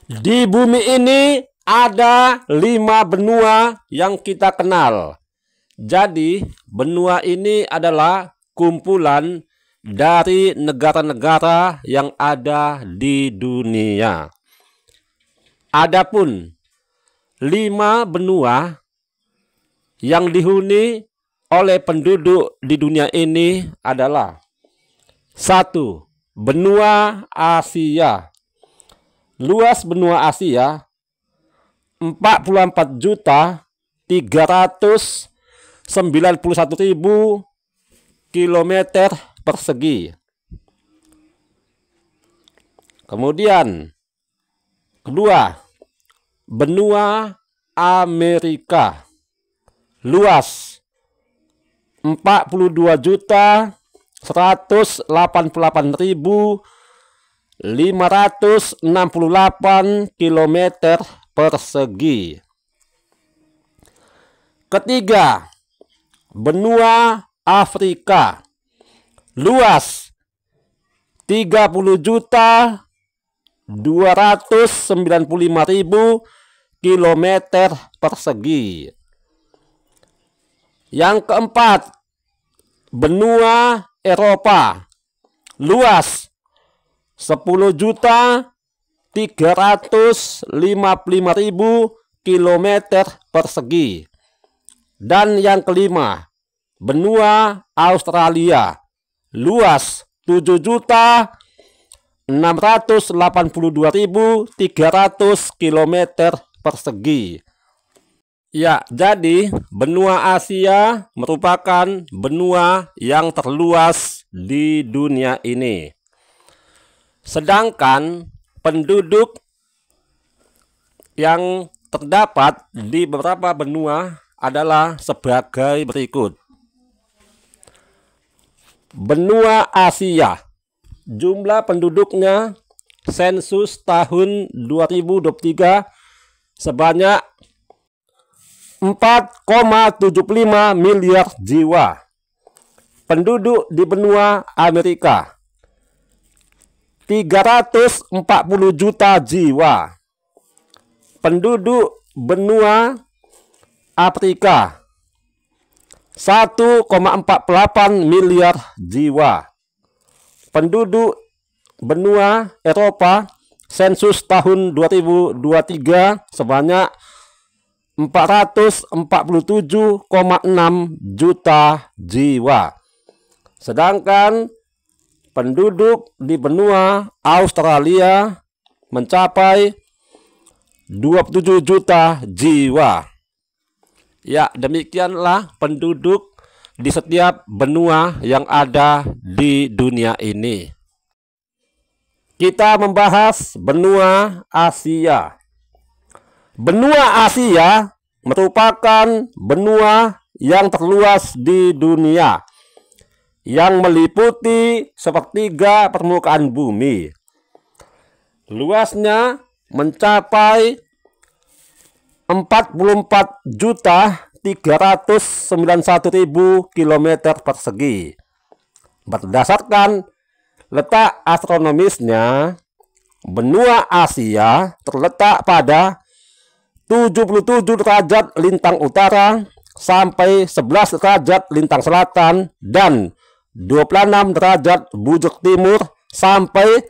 Di bumi ini ada 5 benua yang kita kenal. Jadi, benua ini adalah kumpulan dari negara-negara yang ada di dunia. Adapun 5 benua yang dihuni oleh penduduk di dunia ini adalah: 1. Benua Asia. Luas benua Asia 44.391.000 kilometer persegi. Kemudian kedua, benua Amerika. Luas 42.188.568 kilometer persegi. Ketiga, benua Afrika. Luas 30.295.000 kilometer persegi. Yang keempat, benua Eropa. Luas 10.355.000 kilometer persegi. Dan yang kelima, benua Australia. Luas 7.682.300 kilometer persegi. Ya, jadi benua Asia merupakan benua yang terluas di dunia ini. Sedangkan penduduk yang terdapat di beberapa benua adalah sebagai berikut. Benua Asia, jumlah penduduknya sensus tahun 2023 sebanyak 4,75 miliar jiwa. Penduduk di benua Amerika 340 juta jiwa. Penduduk benua Afrika 1,48 miliar jiwa. Penduduk benua Eropa sensus tahun 2023 sebanyak 447,6 juta jiwa. Sedangkan penduduk di benua Australia mencapai 27 juta jiwa. Ya, demikianlah penduduk di setiap benua yang ada di dunia ini. Kita membahas benua Asia. Benua Asia merupakan benua yang terluas di dunia, yang meliputi sepertiga permukaan bumi. Luasnya mencapai 44.391.000 kilometer persegi. Berdasarkan letak astronomisnya, benua Asia terletak pada 77 derajat lintang utara sampai 11 derajat lintang selatan dan 26 derajat bujur timur sampai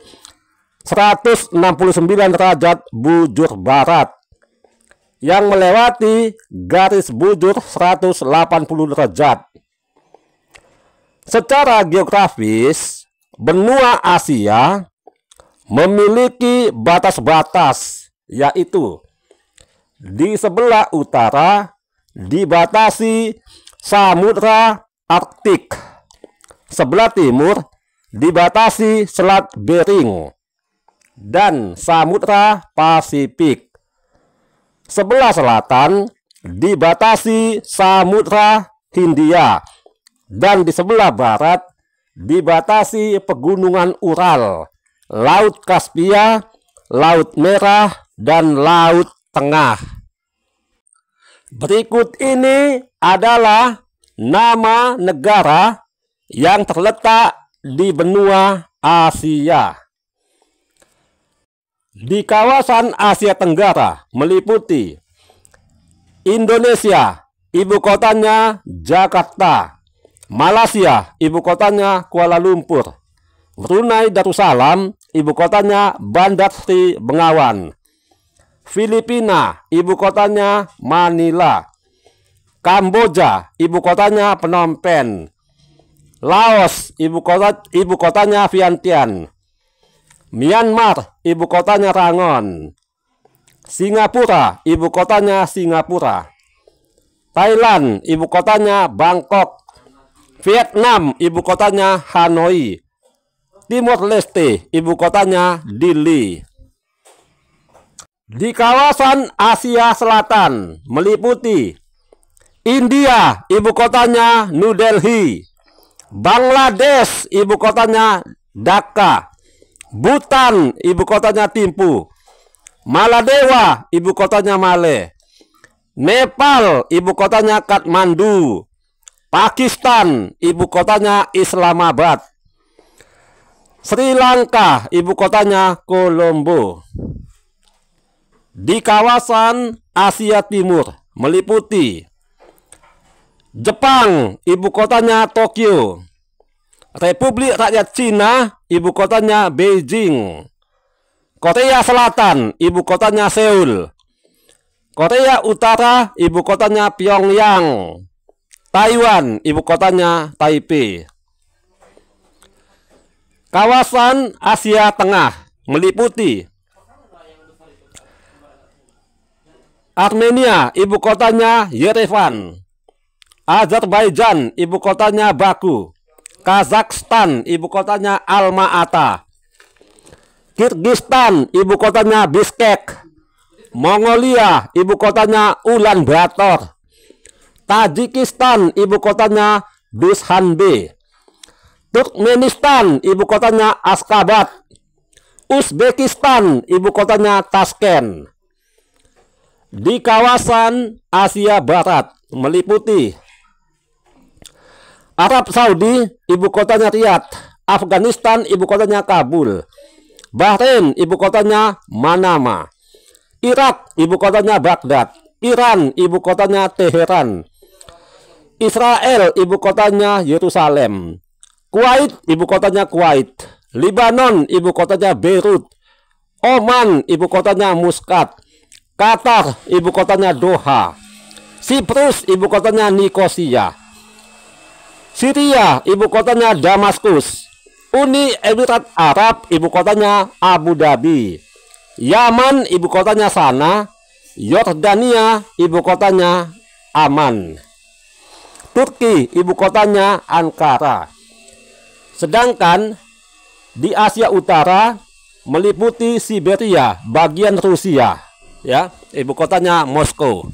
169 derajat bujur barat, yang melewati garis bujur 180 derajat. Secara geografis, benua Asia memiliki batas-batas, yaitu di sebelah utara dibatasi Samudra Arktik, sebelah timur dibatasi Selat Bering dan Samudra Pasifik, sebelah selatan dibatasi Samudra Hindia, dan di sebelah barat dibatasi Pegunungan Ural, Laut Kaspia, Laut Merah, dan Laut Tengah. Berikut ini adalah nama negara yang terletak di benua Asia. Di kawasan Asia Tenggara meliputi Indonesia, ibu kotanya Jakarta; Malaysia, ibu kotanya Kuala Lumpur; Brunei Darussalam, ibu kotanya Bandar Sri Begawan; Filipina, ibu kotanya Manila; Kamboja, ibu kotanya Phnom Penh; Laos, ibu kotanya Vientiane; Myanmar, ibu kotanya Rangon; Singapura, ibu kotanya Singapura; Thailand, ibu kotanya Bangkok; Vietnam, ibu kotanya Hanoi; Timor Leste, ibu kotanya Dili. Di kawasan Asia Selatan meliputi India, ibu kotanya New Delhi; Bangladesh, ibu kotanya Dhaka; Bhutan, ibu kotanya Thimphu; Maladewa, ibu kotanya Malé; Nepal, ibu kotanya Kathmandu; Pakistan, ibu kotanya Islamabad; Sri Lanka, ibu kotanya Colombo. Di kawasan Asia Timur meliputi Jepang, ibu kotanya Tokyo; Republik Rakyat Cina, ibu kotanya Beijing; Korea Selatan, ibu kotanya Seoul; Korea Utara, ibu kotanya Pyongyang; Taiwan, ibu kotanya Taipei. Kawasan Asia Tengah meliputi Armenia, ibu kotanya Yerevan; Azerbaijan, ibu kotanya Baku; Kazakhstan, ibu kotanya Alma-Ata; Kyrgyzstan, ibu kotanya Bishkek; Mongolia, ibu kotanya Ulaanbaatar; Tajikistan, ibu kotanya Dushanbe; Turkmenistan, ibu kotanya Ashgabat; Uzbekistan, ibu kotanya Tashkent. Di kawasan Asia Barat meliputi Arab Saudi, ibu kotanya Riyadh; Afghanistan, ibu kotanya Kabul; Bahrain, ibu kotanya Manama; Irak, ibu kotanya Baghdad; Iran, ibu kotanya Teheran; Israel, ibu kotanya Yerusalem; Kuwait, ibu kotanya Kuwait; Lebanon, ibu kotanya Beirut; Oman, ibu kotanya Muscat; Qatar, ibu kotanya Doha; Siprus, ibu kotanya Nikosia; Syria, ibu kotanya Damaskus; Uni Emirat Arab, ibu kotanya Abu Dhabi; Yaman, ibu kotanya Sana; Yordania, ibu kotanya Amman; Turki, ibu kotanya Ankara. Sedangkan di Asia Utara meliputi Siberia bagian Rusia, ya, ibu kotanya Moskow.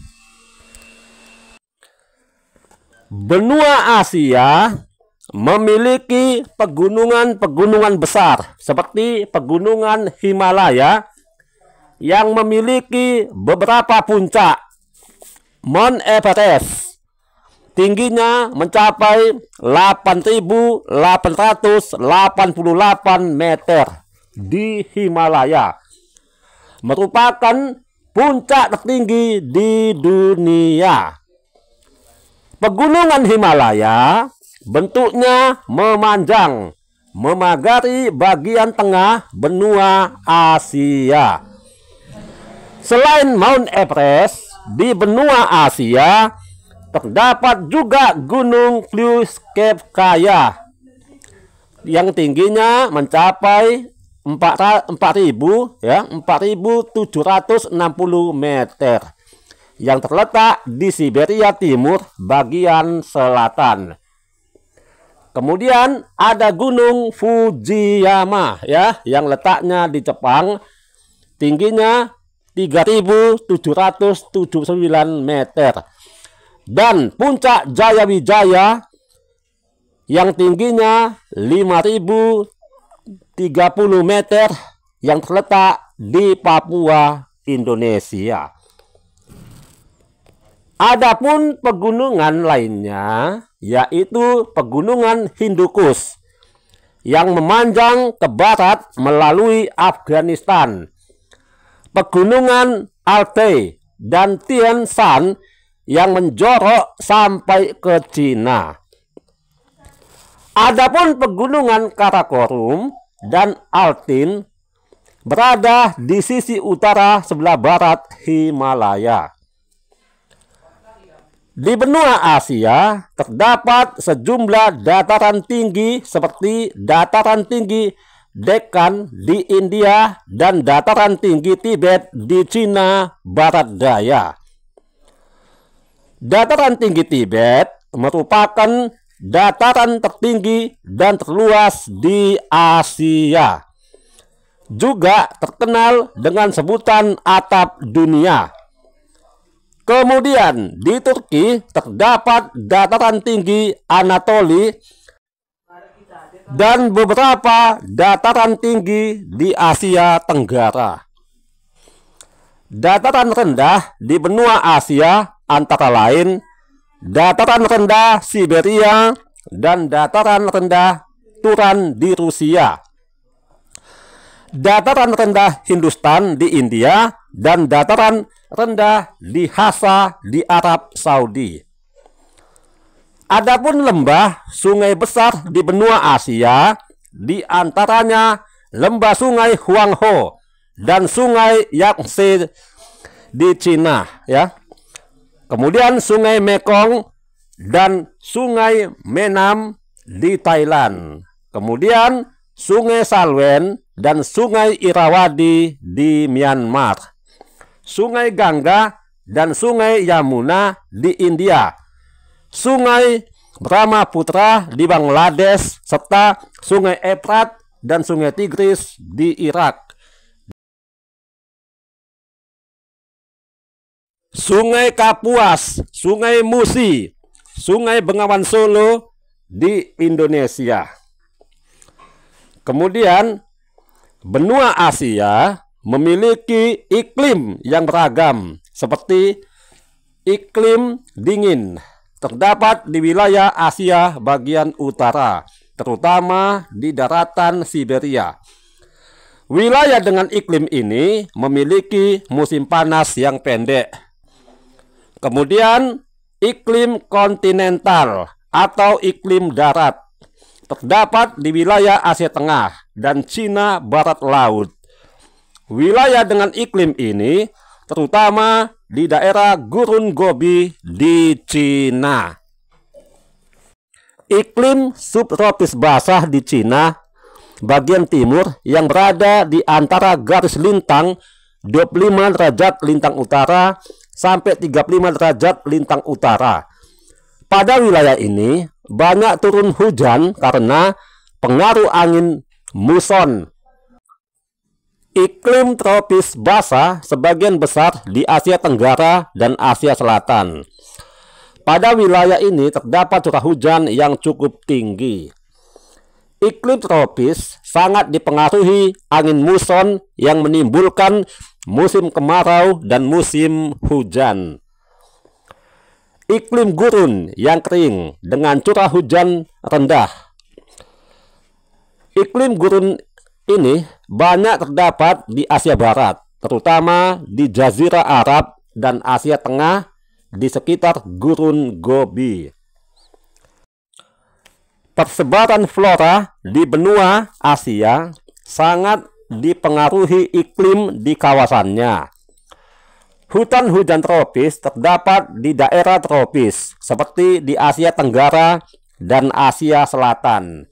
Benua Asia memiliki pegunungan-pegunungan besar seperti pegunungan Himalaya yang memiliki beberapa puncak. Mount Everest tingginya mencapai 8.888 meter di Himalaya, merupakan puncak tertinggi di dunia. Pegunungan Himalaya bentuknya memanjang, memagari bagian tengah benua Asia. Selain Mount Everest, di benua Asia terdapat juga Gunung Plyuskepkaya yang tingginya mencapai 4.760 meter, yang terletak di Siberia Timur bagian selatan. Kemudian ada Gunung Fujiyama, ya, yang letaknya di Jepang, tingginya 3.779 meter. Dan puncak Jayawijaya yang tingginya 5.030 meter yang terletak di Papua, Indonesia. Adapun pegunungan lainnya yaitu pegunungan Hindukush yang memanjang ke barat melalui Afghanistan pegunungan Altai dan Tian Shan yang menjorok sampai ke Cina. Adapun pegunungan Karakorum dan Altin berada di sisi utara sebelah barat Himalaya. Di benua Asia terdapat sejumlah dataran tinggi seperti dataran tinggi Deccan di India dan dataran tinggi Tibet di Cina Barat Daya. Dataran tinggi Tibet merupakan dataran tertinggi dan terluas di Asia. Juga terkenal dengan sebutan atap dunia. Kemudian di Turki terdapat dataran tinggi Anatoli dan beberapa dataran tinggi di Asia Tenggara. Dataran rendah di benua Asia antara lain dataran rendah Siberia dan dataran rendah Turan di Rusia, dataran rendah Hindustan di India, dan dataran rendah di Hasa di Arab Saudi. Adapun lembah sungai besar di benua Asia, di antaranya lembah sungai Huanghe dan sungai Yangtze di Cina, ya. Kemudian sungai Mekong dan sungai Menam di Thailand. Kemudian sungai Salwen dan sungai Irrawaddy di Myanmar. Sungai Gangga dan sungai Yamuna di India. Sungai Brahmaputra di Bangladesh serta sungai Efrat dan sungai Tigris di Irak. Sungai Kapuas, sungai Musi, sungai Bengawan Solo di Indonesia. Kemudian benua Asia memiliki iklim yang beragam seperti iklim dingin. Terdapat di wilayah Asia bagian utara, terutama di daratan Siberia. Wilayah dengan iklim ini memiliki musim panas yang pendek. Kemudian iklim kontinental atau iklim darat terdapat di wilayah Asia Tengah dan Cina Barat Laut. Wilayah dengan iklim ini terutama di daerah Gurun Gobi di Cina. Iklim subtropis basah di Cina bagian timur yang berada di antara garis lintang 25 derajat lintang utara sampai 35 derajat lintang utara. Pada wilayah ini banyak turun hujan karena pengaruh angin muson. Iklim tropis basah sebagian besar di Asia Tenggara dan Asia Selatan. Pada wilayah ini terdapat curah hujan yang cukup tinggi. Iklim tropis sangat dipengaruhi angin muson yang menimbulkan musim kemarau dan musim hujan. Iklim gurun yang kering dengan curah hujan rendah. Iklim gurun ini banyak terdapat di Asia Barat, terutama di Jazirah Arab dan Asia Tengah di sekitar Gurun Gobi. Persebaran flora di benua Asia sangat dipengaruhi iklim di kawasannya. Hutan hujan tropis terdapat di daerah tropis seperti di Asia Tenggara dan Asia Selatan.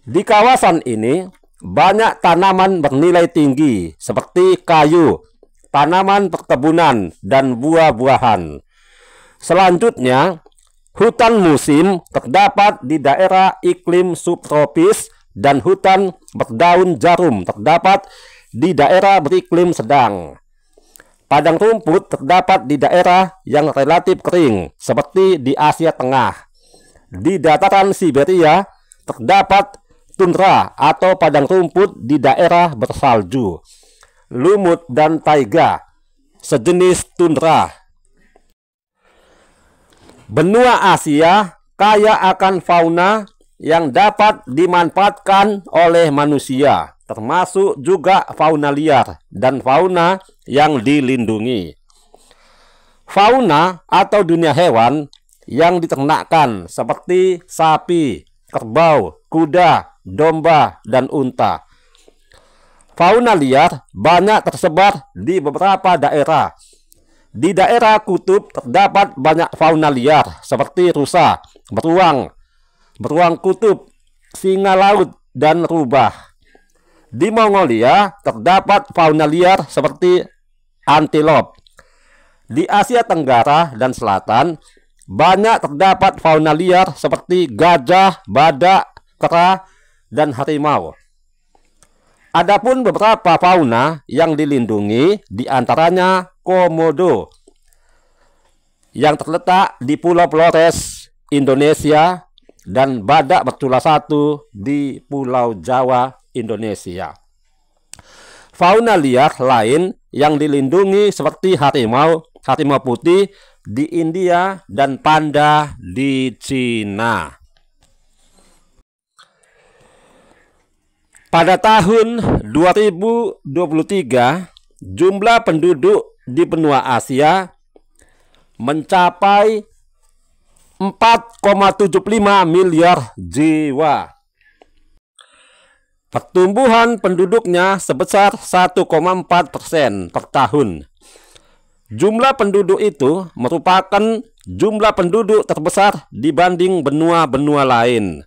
Di kawasan ini banyak tanaman bernilai tinggi seperti kayu, tanaman perkebunan, dan buah-buahan. Selanjutnya, hutan musim terdapat di daerah iklim subtropis dan hutan berdaun jarum terdapat di daerah beriklim sedang. Padang rumput terdapat di daerah yang relatif kering seperti di Asia Tengah. Di dataran Siberia terdapat tundra atau padang rumput di daerah bersalju, lumut dan taiga, sejenis tundra. Benua Asia kaya akan fauna yang dapat dimanfaatkan oleh manusia, termasuk juga fauna liar dan fauna yang dilindungi. Fauna atau dunia hewan yang diternakkan seperti sapi, kerbau, kuda, domba, dan unta. Fauna liar banyak tersebar di beberapa daerah. Di daerah kutub terdapat banyak fauna liar seperti rusa, beruang kutub, singa laut, dan rubah. Di Mongolia terdapat fauna liar seperti antilop. Di Asia Tenggara dan Selatan banyak terdapat fauna liar seperti gajah, badak, kera, dan harimau. Adapun beberapa fauna yang dilindungi diantaranya komodo yang terletak di Pulau Flores, Indonesia, dan badak bercula satu di Pulau Jawa, Indonesia. Fauna liar lain yang dilindungi seperti harimau putih di India dan panda di Cina. Pada tahun 2023, jumlah penduduk di benua Asia mencapai 4,75 miliar jiwa. Pertumbuhan penduduknya sebesar 1,4% per tahun. Jumlah penduduk itu merupakan jumlah penduduk terbesar dibanding benua-benua lain.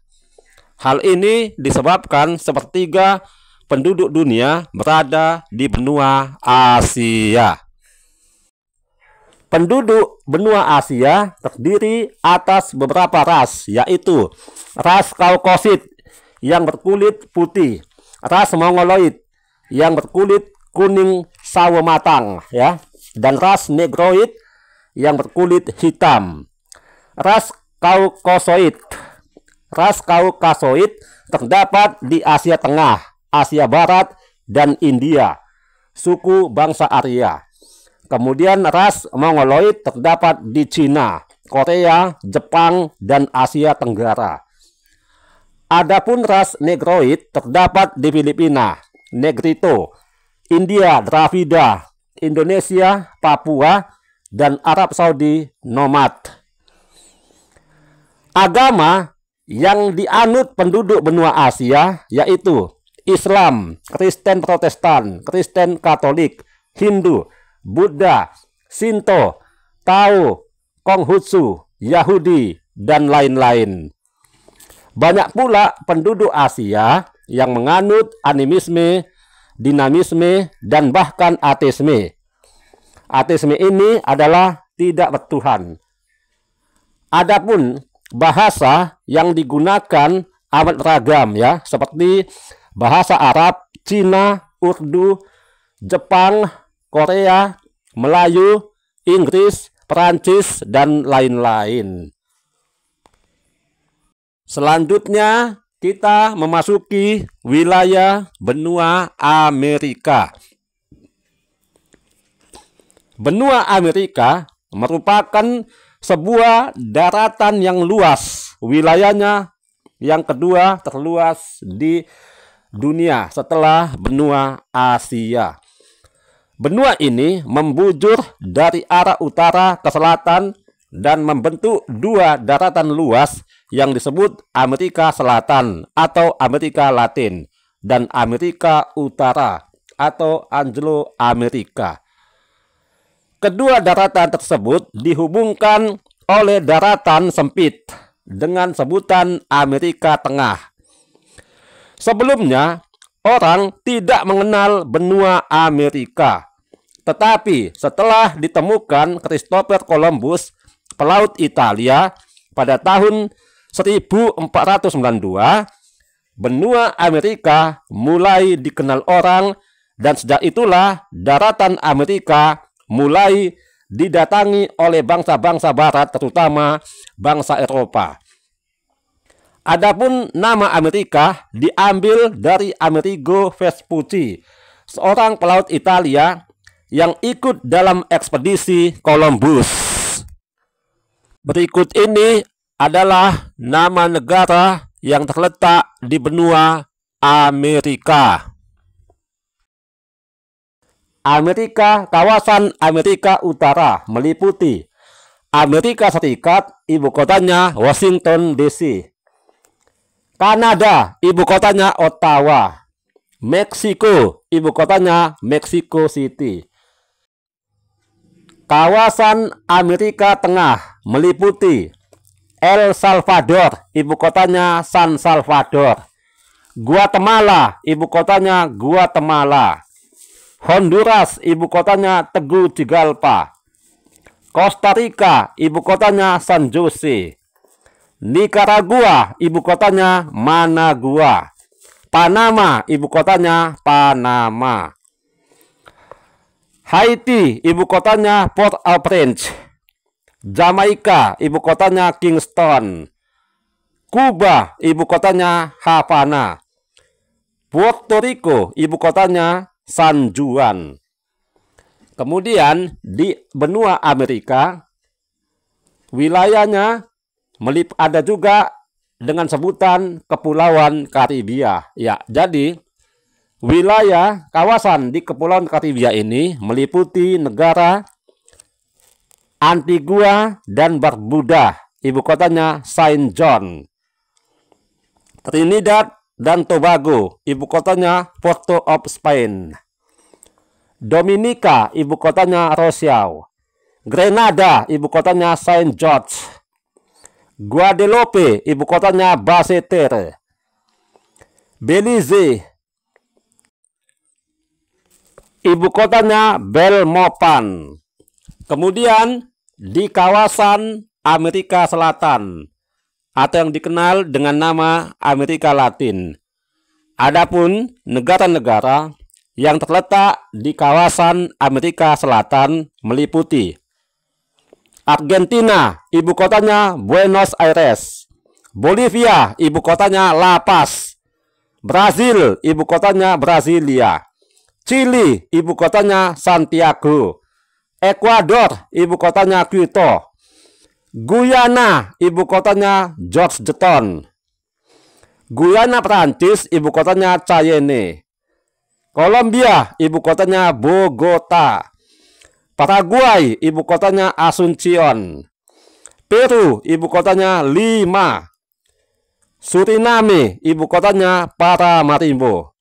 Hal ini disebabkan sepertiga penduduk dunia berada di benua Asia. Penduduk benua Asia terdiri atas beberapa ras, yaitu ras Kaukasid yang berkulit putih, ras Mongoloid yang berkulit kuning sawo matang, ya, dan ras Negroid yang berkulit hitam. Ras Kaukasoid terdapat di Asia Tengah, Asia Barat, dan India, suku bangsa Arya. Kemudian ras Mongoloid terdapat di Cina, Korea, Jepang, dan Asia Tenggara. Adapun ras Negroid terdapat di Filipina, Negrito, India, Dravida, Indonesia, Papua, dan Arab Saudi nomad. Agama yang dianut penduduk benua Asia yaitu Islam, Kristen Protestan, Kristen Katolik, Hindu, Buddha, Shinto, Tao, Konghucu, Yahudi, dan lain-lain. Banyak pula penduduk Asia yang menganut animisme, dinamisme, dan bahkan ateisme. Ateisme ini adalah tidak bertuhan. Adapun bahasa yang digunakan amat beragam, ya, seperti bahasa Arab, Cina, Urdu, Jepang, Korea, Melayu, Inggris, Perancis, dan lain-lain. Selanjutnya kita memasuki wilayah benua Amerika. Benua Amerika merupakan sebuah daratan yang luas, wilayahnya yang kedua terluas di dunia setelah benua Asia. Benua ini membujur dari arah utara ke selatan dan membentuk dua daratan luas yang disebut Amerika Selatan atau Amerika Latin dan Amerika Utara atau Anglo-Amerika. Kedua daratan tersebut dihubungkan oleh daratan sempit dengan sebutan Amerika Tengah. Sebelumnya, orang tidak mengenal benua Amerika. Tetapi setelah ditemukan Christopher Columbus, pelaut Italia, pada tahun 1492, benua Amerika mulai dikenal orang dan sejak itulah daratan Amerika mulai didatangi oleh bangsa-bangsa barat, terutama bangsa Eropa. Adapun nama Amerika diambil dari Amerigo Vespucci, seorang pelaut Italia yang ikut dalam ekspedisi Columbus. Berikut ini adalah nama negara yang terletak di benua Amerika. Kawasan Amerika Utara meliputi Amerika Serikat, ibu kotanya Washington DC. Kanada, ibu kotanya Ottawa. Meksiko, ibu kotanya Mexico City. Kawasan Amerika Tengah meliputi El Salvador, ibu kotanya San Salvador. Guatemala, ibu kotanya Guatemala. Honduras, ibu kotanya Tegucigalpa. Costa Rica, ibu kotanya San Jose. Nicaragua, ibu kotanya Managua. Panama, ibu kotanya Panama. Haiti, ibu kotanya Port-au-Prince. Jamaika, ibu kotanya Kingston. Kuba, ibu kotanya Havana. Puerto Rico, ibu kotanya San Juan. Kemudian di benua Amerika, wilayahnya ada juga dengan sebutan Kepulauan Karibia. Ya, jadi wilayah kawasan di Kepulauan Karibia ini meliputi negara Antigua dan Barbuda, ibu kotanya Saint John. Trinidad dan Tobago, ibu kotanya Port of Spain. Dominika, ibu kotanya Roseau. Grenada, ibu kotanya Saint George. Guadeloupe, ibu kotanya Basseterre. Belize, ibu kotanya Belmopan. Kemudian di kawasan Amerika Selatan atau yang dikenal dengan nama Amerika Latin, adapun negara-negara yang terletak di kawasan Amerika Selatan meliputi Argentina, ibu kotanya Buenos Aires. Bolivia, ibu kotanya La Paz. Brazil, ibu kotanya Brasilia. Chili, ibu kotanya Santiago. Ekuador, ibu kotanya Quito. Guyana, ibu kotanya Georgetown. Guyana Prancis, ibu kotanya Cayenne. Kolombia, ibu kotanya Bogota. Paraguay, ibu kotanya Asuncion. Peru, ibu kotanya Lima. Suriname, ibu kotanya Paramaribo.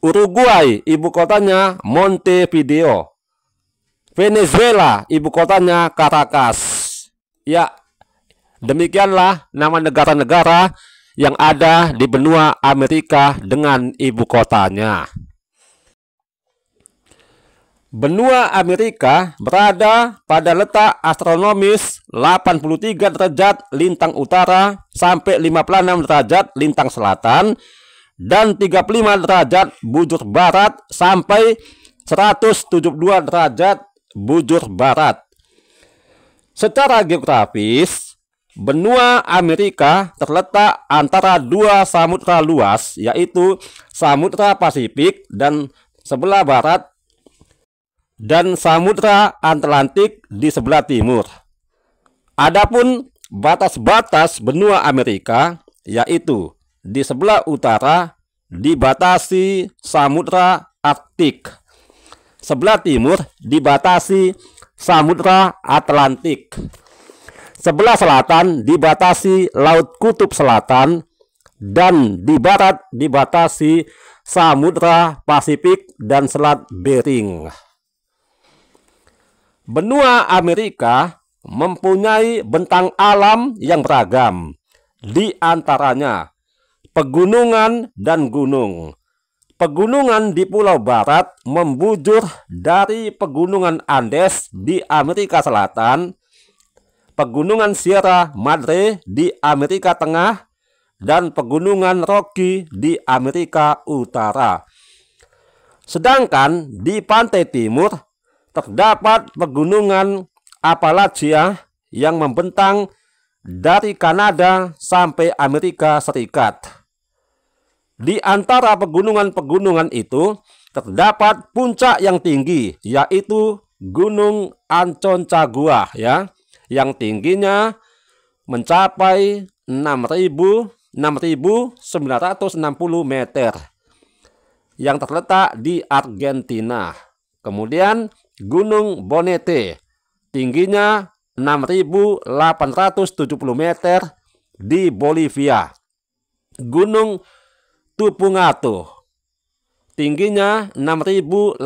Uruguay, ibu kotanya Montevideo. Venezuela, ibu kotanya Caracas. Ya, demikianlah nama negara-negara yang ada di benua Amerika dengan ibu kotanya. Benua Amerika berada pada letak astronomis 83 derajat lintang utara sampai 56 derajat lintang selatan dan 35 derajat bujur barat sampai 172 derajat bujur barat. Secara geografis, benua Amerika terletak antara dua samudra luas, yaitu Samudra Pasifik dan sebelah barat dan Samudra Atlantik di sebelah timur. Adapun batas-batas benua Amerika yaitu di sebelah utara dibatasi Samudra Arktik, sebelah timur dibatasi Samudra Atlantik, sebelah selatan dibatasi Laut Kutub Selatan, dan di barat dibatasi Samudra Pasifik dan Selat Bering. Benua Amerika mempunyai bentang alam yang beragam, di antaranya pegunungan dan gunung. Pegunungan di Pulau Barat membujur dari Pegunungan Andes di Amerika Selatan, Pegunungan Sierra Madre di Amerika Tengah, dan Pegunungan Rocky di Amerika Utara. Sedangkan di pantai timur terdapat Pegunungan Appalachia yang membentang dari Kanada sampai Amerika Serikat. Di antara pegunungan-pegunungan itu terdapat puncak yang tinggi, yaitu Gunung Aconcagua, ya, yang tingginya mencapai 6.000 6.960 meter yang terletak di Argentina. Kemudian Gunung Bonete, tingginya 6.870 meter di Bolivia. Gunung Tupungato, tingginya 6.800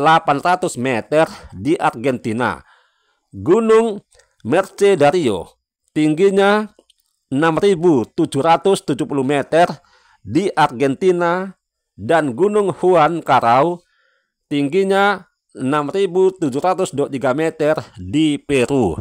meter di Argentina. Gunung Mercedario, tingginya 6.770 meter di Argentina. Dan Gunung Juan Carao, tingginya 6.723 meter di Peru.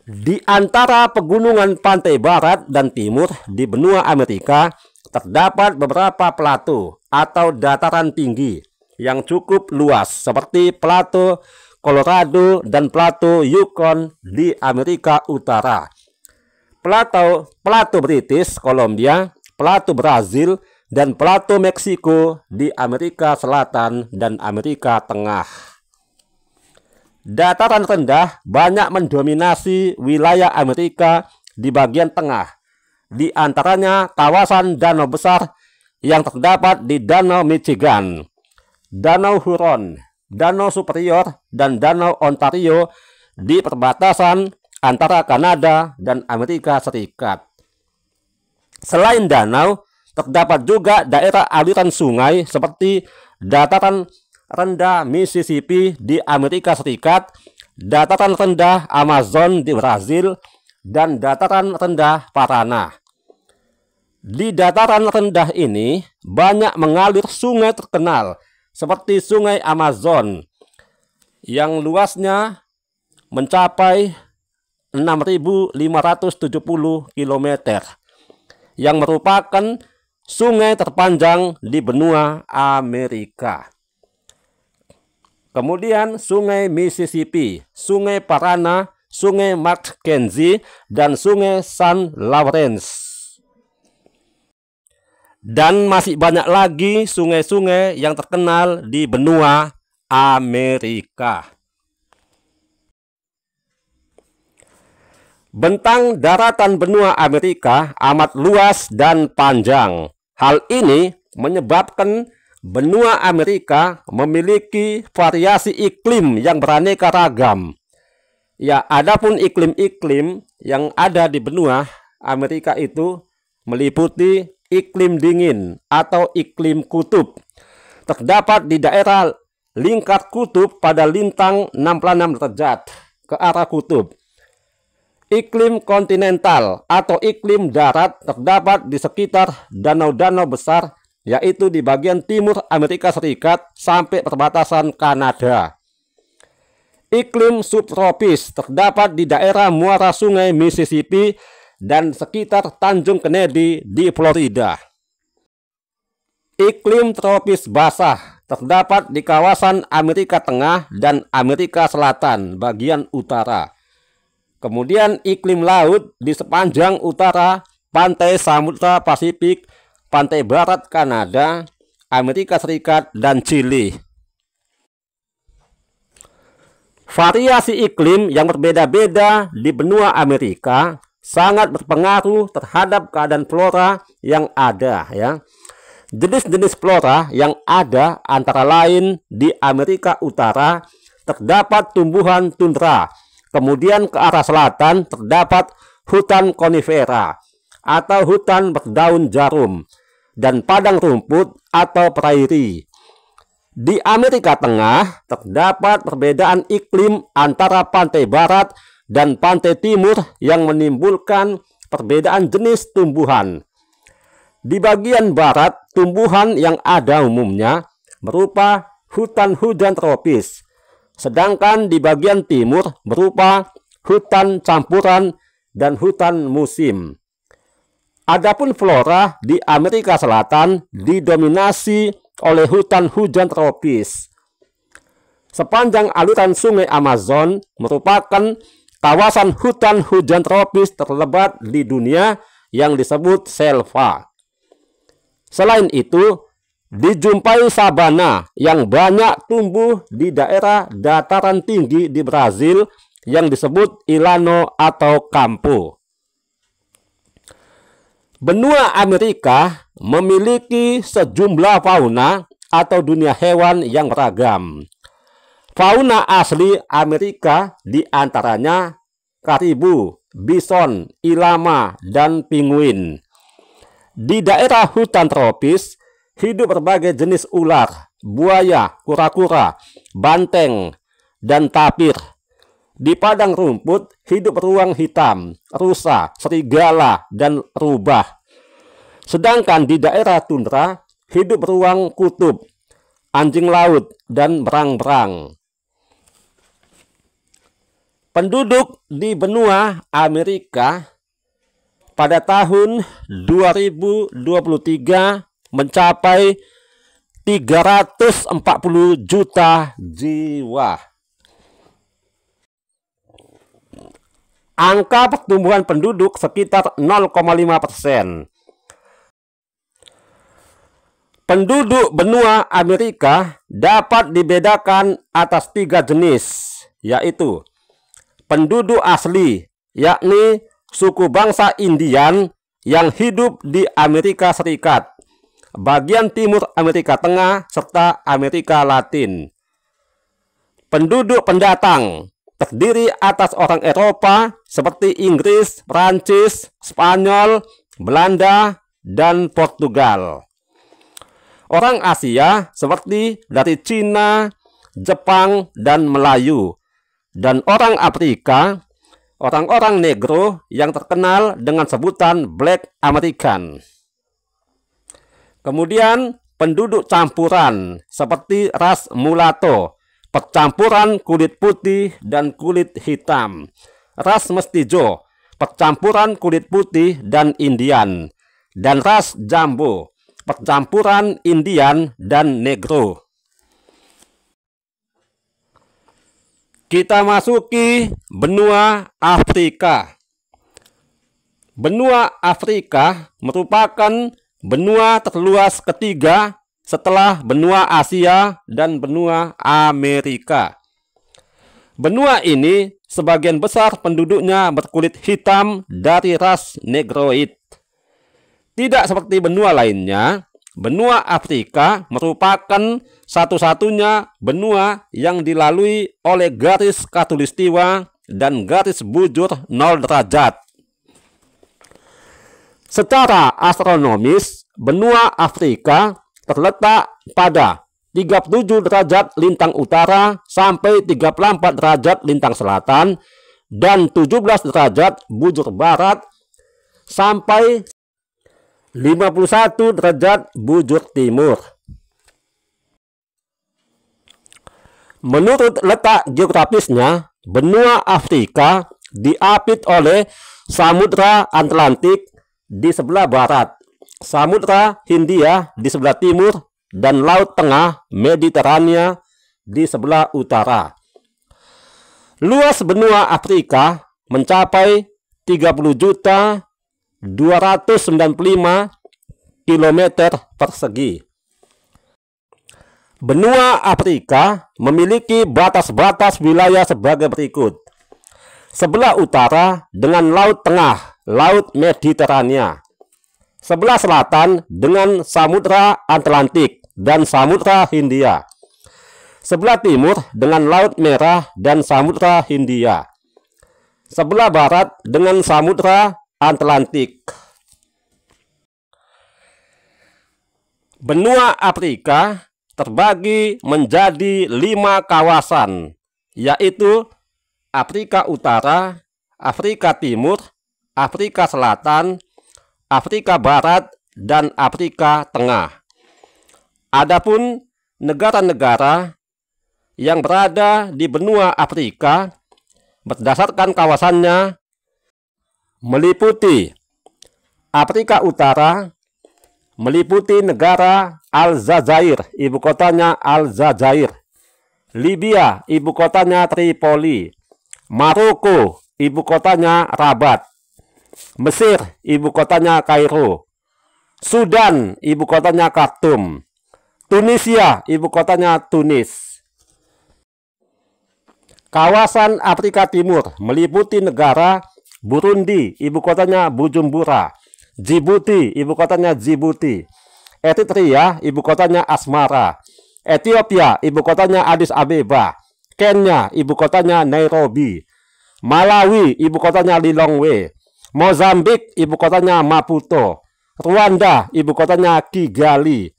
Di antara pegunungan pantai barat dan timur di benua Amerika, terdapat beberapa plato atau dataran tinggi yang cukup luas seperti plato Colorado dan plato Yukon di Amerika Utara, plato British Columbia, plato Brazil, dan plato Meksiko di Amerika Selatan dan Amerika Tengah. Dataran rendah banyak mendominasi wilayah Amerika di bagian tengah, di antaranya kawasan danau besar yang terdapat di Danau Michigan, Danau Huron, Danau Superior, dan Danau Ontario di perbatasan antara Kanada dan Amerika Serikat. Selain danau, terdapat juga daerah aliran sungai seperti dataran rendah Mississippi di Amerika Serikat, dataran rendah Amazon di Brazil, dan dataran rendah Paraná. Di dataran rendah ini banyak mengalir sungai terkenal seperti Sungai Amazon yang luasnya mencapai 6.570 km, yang merupakan sungai terpanjang di benua Amerika. Kemudian Sungai Mississippi, Sungai Paraná, Sungai Mackenzie, dan Sungai San Lawrence. Dan masih banyak lagi sungai-sungai yang terkenal di benua Amerika. Bentang daratan benua Amerika amat luas dan panjang. Hal ini menyebabkan benua Amerika memiliki variasi iklim yang beraneka ragam. Ya, adapun iklim-iklim yang ada di benua Amerika itu meliputi iklim dingin atau iklim kutub. Terdapat di daerah lingkar kutub pada lintang 66 derajat ke arah kutub. Iklim kontinental atau iklim darat terdapat di sekitar danau-danau besar, yaitu di bagian timur Amerika Serikat sampai perbatasan Kanada. Iklim subtropis terdapat di daerah muara sungai Mississippi dan sekitar Tanjung Kennedy di Florida. Iklim tropis basah terdapat di kawasan Amerika Tengah dan Amerika Selatan bagian utara. Kemudian iklim laut di sepanjang utara pantai Samudra Pasifik, pantai barat Kanada, Amerika Serikat, dan Chili. Variasi iklim yang berbeda-beda di benua Amerika sangat berpengaruh terhadap keadaan flora yang ada, ya. Jenis-jenis flora yang ada antara lain di Amerika Utara terdapat tumbuhan tundra. Kemudian ke arah selatan terdapat hutan konifera atau hutan berdaun jarum dan padang rumput atau prairie. Di Amerika Tengah terdapat perbedaan iklim antara pantai barat dan pantai timur yang menimbulkan perbedaan jenis tumbuhan. Di bagian barat, tumbuhan yang ada umumnya berupa hutan hujan tropis. Sedangkan di bagian timur berupa hutan campuran dan hutan musim. Adapun flora di Amerika Selatan didominasi oleh hutan hujan tropis. Sepanjang aliran sungai Amazon merupakan kawasan hutan hujan tropis terlebat di dunia yang disebut selva. Selain itu, dijumpai sabana yang banyak tumbuh di daerah dataran tinggi di Brazil yang disebut ilano atau campo. Benua Amerika memiliki sejumlah fauna atau dunia hewan yang beragam. Fauna asli Amerika diantaranya karibu, bison, ilama, dan penguin. Di daerah hutan tropis, hidup berbagai jenis ular, buaya, kura-kura, banteng, dan tapir. Di padang rumput, hidup beruang hitam, rusa, serigala, dan rubah. Sedangkan di daerah tundra, hidup beruang kutub, anjing laut, dan berang-berang. Penduduk di benua Amerika pada tahun 2023 mencapai 340 juta jiwa. Angka pertumbuhan penduduk sekitar 0,5%. Penduduk benua Amerika dapat dibedakan atas 3 jenis, yaitu penduduk asli, yakni suku bangsa Indian yang hidup di Amerika Serikat, bagian timur Amerika Tengah, serta Amerika Latin. Penduduk pendatang terdiri atas orang Eropa seperti Inggris, Prancis, Spanyol, Belanda, dan Portugal. Orang Asia seperti dari Cina, Jepang, dan Melayu. Dan orang Afrika, orang-orang negro yang terkenal dengan sebutan Black American. Kemudian penduduk campuran seperti ras mulatto, percampuran kulit putih dan kulit hitam, ras mestizo, percampuran kulit putih dan Indian, dan ras jambo, percampuran Indian dan negro. Kita masuki benua Afrika. Benua Afrika merupakan benua terluas ketiga setelah benua Asia dan benua Amerika. Benua ini sebagian besar penduduknya berkulit hitam dari ras negroid. Tidak seperti benua lainnya, benua Afrika merupakan satu-satunya benua yang dilalui oleh garis khatulistiwa dan garis bujur 0 derajat. Secara astronomis, benua Afrika terletak pada 37 derajat lintang utara sampai 34 derajat lintang selatan dan 17 derajat bujur barat sampai 51 derajat bujur timur. Menurut letak geografisnya, benua Afrika diapit oleh Samudra Atlantik di sebelah barat, Samudra Hindia di sebelah timur, dan Laut Tengah Mediterania di sebelah utara. Luas benua Afrika mencapai 30.295 km persegi. Benua Afrika memiliki batas-batas wilayah sebagai berikut. Sebelah utara dengan Laut Tengah, Laut Mediterania. Sebelah selatan dengan Samudra Atlantik dan Samudra Hindia. Sebelah timur dengan Laut Merah dan Samudra Hindia. Sebelah barat dengan Samudra Atlantik. Benua Afrika terbagi menjadi 5 kawasan, yaitu Afrika Utara, Afrika Timur, Afrika Selatan, Afrika Barat, dan Afrika Tengah. Adapun negara-negara yang berada di benua Afrika berdasarkan kawasannya meliputi Afrika Utara, meliputi negara Aljazair, ibu kotanya Aljazair, Libya, ibu kotanya Tripoli, Maroko, ibu kotanya Rabat, Mesir, ibu kotanya Kairo, Sudan, ibu kotanya Khartoum, Tunisia, ibu kotanya Tunis. Kawasan Afrika Timur meliputi negara Burundi, ibu kotanya Bujumbura, Djibouti, ibu kotanya Djibouti. Eritrea, ibu kotanya Asmara. Ethiopia, ibu kotanya Addis Abeba. Kenya, ibu kotanya Nairobi. Malawi, ibu kotanya Lilongwe. Mozambik, ibu kotanya Maputo. Rwanda, ibu kotanya Kigali.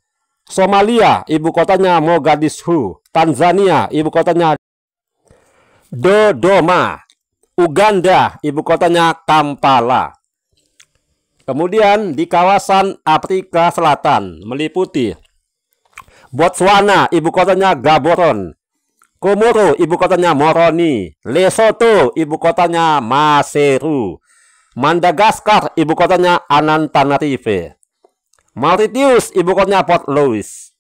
Somalia, ibu kotanya Mogadishu. Tanzania, ibu kotanya Dodoma. Uganda, ibu kotanya Kampala. Kemudian di kawasan Afrika Selatan meliputi Botswana, ibu kotanya Gaborone. Komoro, ibu kotanya Moroni. Lesotho, ibu kotanya Maseru. Madagaskar, ibu kotanya Antananarivo. Mauritius, ibu kotanya Port Louis.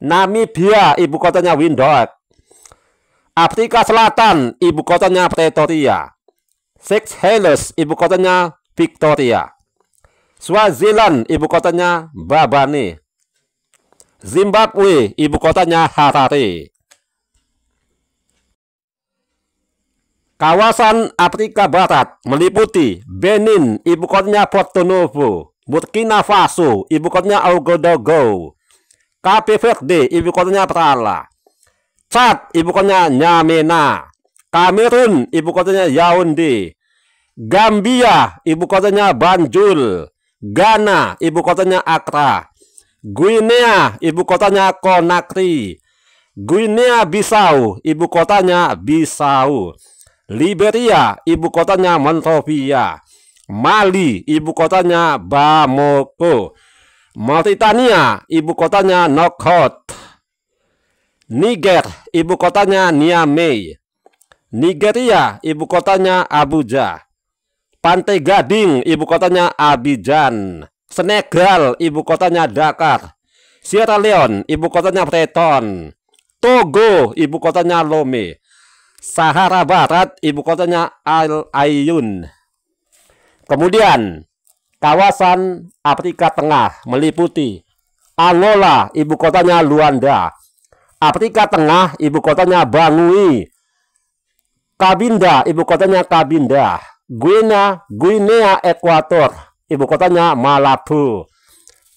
Namibia, ibu kotanya Windhoek. Afrika Selatan, ibu kotanya Pretoria. Seychelles, ibu kotanya Victoria. Swaziland, ibu kotanya Mbabane. Zimbabwe, ibu kotanya Harare. Kawasan Afrika Barat meliputi Benin, ibu kotanya Porto Novo. Burkina Faso, ibu kotanya Ouagadougou. Cape Verde, ibu kotanya Prala. Chad, ibu kotanya N'Djamena. Kamerun, ibu kotanya Yaounde. Gambia, ibu kotanya Banjul. Ghana, ibu kotanya Accra. Guinea, ibu kotanya Conakry. Guinea Bissau, ibu kotanya Bissau. Liberia, ibu kotanya Monrovia. Mali, ibu kotanya Bamako. Mauritania, ibu kotanya Nouakchott. Niger, ibu kotanya Niamey. Nigeria, ibu kotanya Abuja. Pantai Gading, ibu kotanya Abidjan. Senegal, ibu kotanya Dakar. Sierra Leone, ibu kotanya Freetown. Togo, ibu kotanya Lome. Sahara Barat, ibu kotanya Al Aaiun. Kemudian kawasan Afrika Tengah meliputi Angola, ibu kotanya Luanda. Afrika Tengah, ibu kotanya Bangui. Cabinda, ibu kotanya Cabinda. Guinea Ekuator, ibu kotanya Malabo.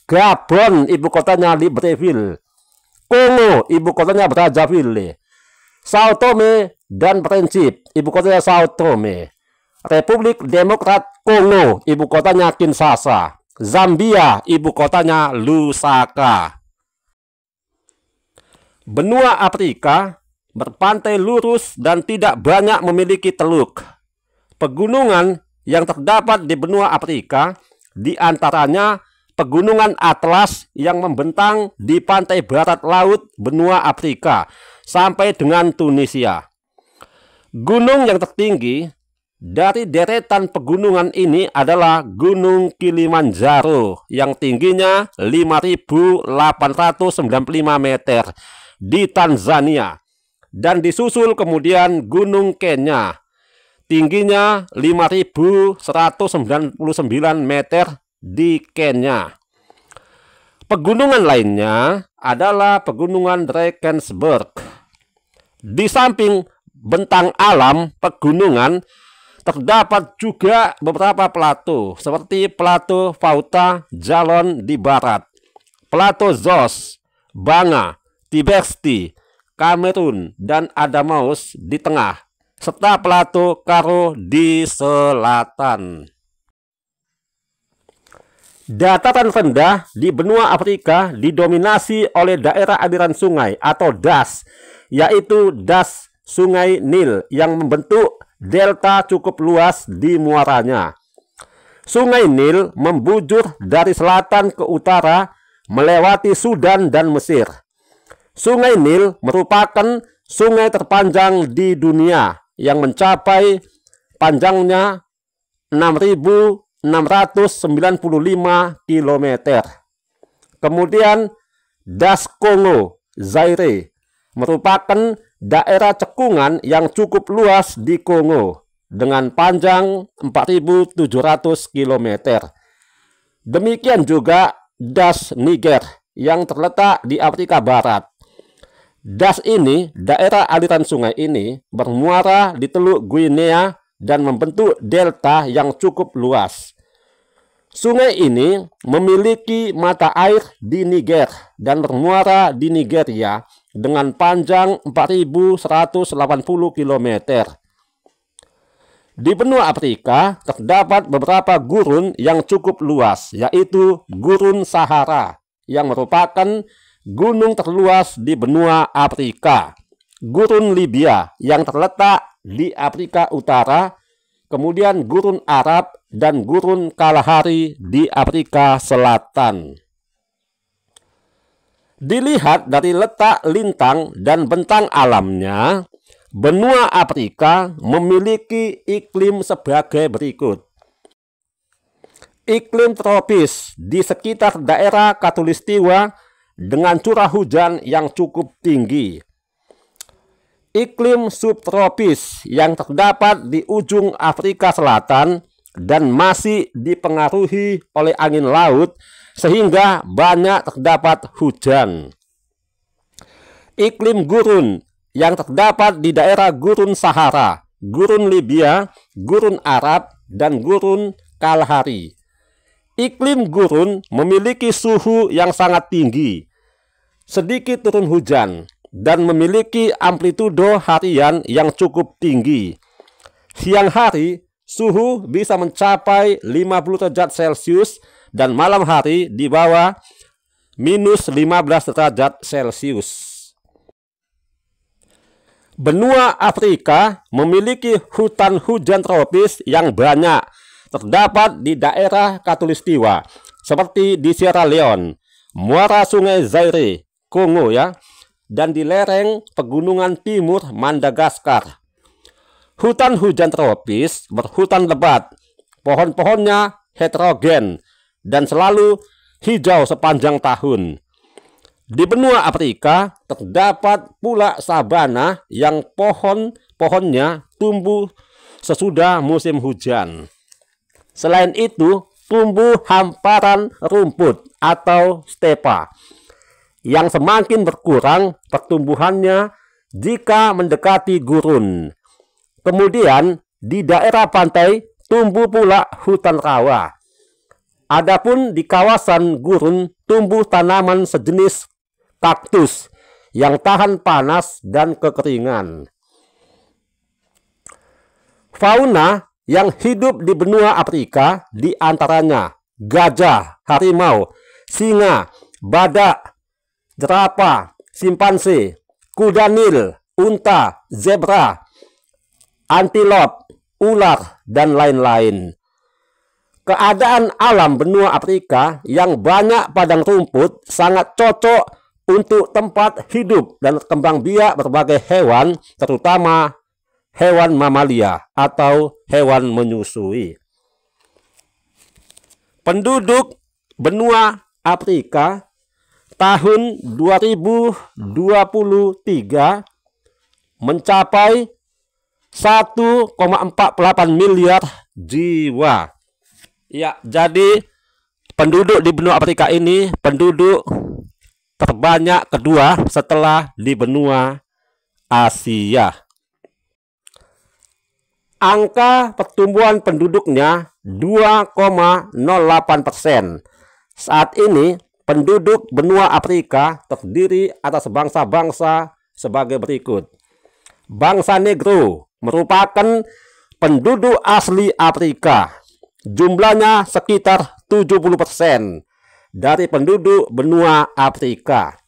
Gabon, ibu kotanya Libreville. Kongo, ibu kotanya Brazzaville. Sao Tome dan Principe, ibu kotanya Sao Tome. Republik Demokrat Kongo, ibu kotanya Kinshasa. Zambia, ibu kotanya Lusaka. Benua Afrika berpantai lurus dan tidak banyak memiliki teluk. Pegunungan yang terdapat di benua Afrika diantaranya Pegunungan Atlas yang membentang di pantai barat laut benua Afrika sampai dengan Tunisia. Gunung yang tertinggi dari deretan pegunungan ini adalah Gunung Kilimanjaro yang tingginya 5.895 meter di Tanzania, dan disusul kemudian Gunung Kenya tingginya 5.199 meter di Kenya. Pegunungan lainnya adalah Pegunungan Drakensberg. Di samping bentang alam pegunungan terdapat juga beberapa plato seperti Plato Fauta Jalon di barat, Plato Zos, Banga, Tibesti, Kamerun, dan Adamaus di tengah, serta Plato Karo di selatan. Dataran rendah di benua Afrika didominasi oleh daerah aliran sungai atau das, yaitu das Sungai Nil yang membentuk delta cukup luas di muaranya. Sungai Nil membujur dari selatan ke utara melewati Sudan dan Mesir. Sungai Nil merupakan sungai terpanjang di dunia yang mencapai panjangnya 6.695 km. Kemudian das Kongo Zaire merupakan daerah cekungan yang cukup luas di Kongo dengan panjang 4.700 km. Demikian juga das Niger yang terletak di Afrika Barat. Das ini, daerah aliran sungai ini, bermuara di Teluk Guinea dan membentuk delta yang cukup luas. Sungai ini memiliki mata air di Niger dan bermuara di Nigeria dengan panjang 4.180 km. Di benua Afrika terdapat beberapa gurun yang cukup luas, yaitu Gurun Sahara yang merupakan gunung terluas di benua Afrika, Gurun Libya yang terletak di Afrika Utara, kemudian Gurun Arab dan Gurun Kalahari di Afrika Selatan. Dilihat dari letak lintang dan bentang alamnya, benua Afrika memiliki iklim sebagai berikut. Iklim tropis di sekitar daerah Khatulistiwa dengan curah hujan yang cukup tinggi. Iklim subtropis yang terdapat di ujung Afrika Selatan dan masih dipengaruhi oleh angin laut sehingga banyak terdapat hujan. Iklim gurun yang terdapat di daerah Gurun Sahara, Gurun Libya, Gurun Arab, dan Gurun Kalahari. Iklim gurun memiliki suhu yang sangat tinggi, sedikit turun hujan, dan memiliki amplitudo harian yang cukup tinggi. Siang hari, suhu bisa mencapai 50 derajat Celcius dan malam hari di bawah minus 15 derajat Celcius. Benua Afrika memiliki hutan hujan tropis yang banyak, terdapat di daerah Khatulistiwa, seperti di Sierra Leone, muara sungai Zaire, Kongo dan di lereng pegunungan timur Madagaskar. Hutan hujan tropis berhutan lebat, pohon-pohonnya heterogen dan selalu hijau sepanjang tahun. Di benua Afrika terdapat pula sabana yang pohon-pohonnya tumbuh sesudah musim hujan. Selain itu, tumbuh hamparan rumput atau stepa yang semakin berkurang pertumbuhannya jika mendekati gurun. Kemudian, di daerah pantai tumbuh pula hutan rawa. Adapun di kawasan gurun tumbuh tanaman sejenis kaktus yang tahan panas dan kekeringan. Fauna yang hidup di benua Afrika diantaranya gajah, harimau, singa, badak, jerapah, simpanse, kuda Nil, unta, zebra, antilop, ular, dan lain-lain. Keadaan alam benua Afrika yang banyak padang rumput sangat cocok untuk tempat hidup dan kembang biak berbagai hewan, terutama hewan mamalia atau hewan menyusui. Penduduk benua Afrika tahun 2023 mencapai 1,48 miliar jiwa. Ya, jadi penduduk di benua Afrika ini penduduk terbanyak kedua setelah di benua Asia. Angka pertumbuhan penduduknya 2,08%. Saat ini penduduk benua Afrika terdiri atas bangsa-bangsa sebagai berikut. Bangsa Negro merupakan penduduk asli Afrika. Jumlahnya sekitar 70% dari penduduk benua Afrika.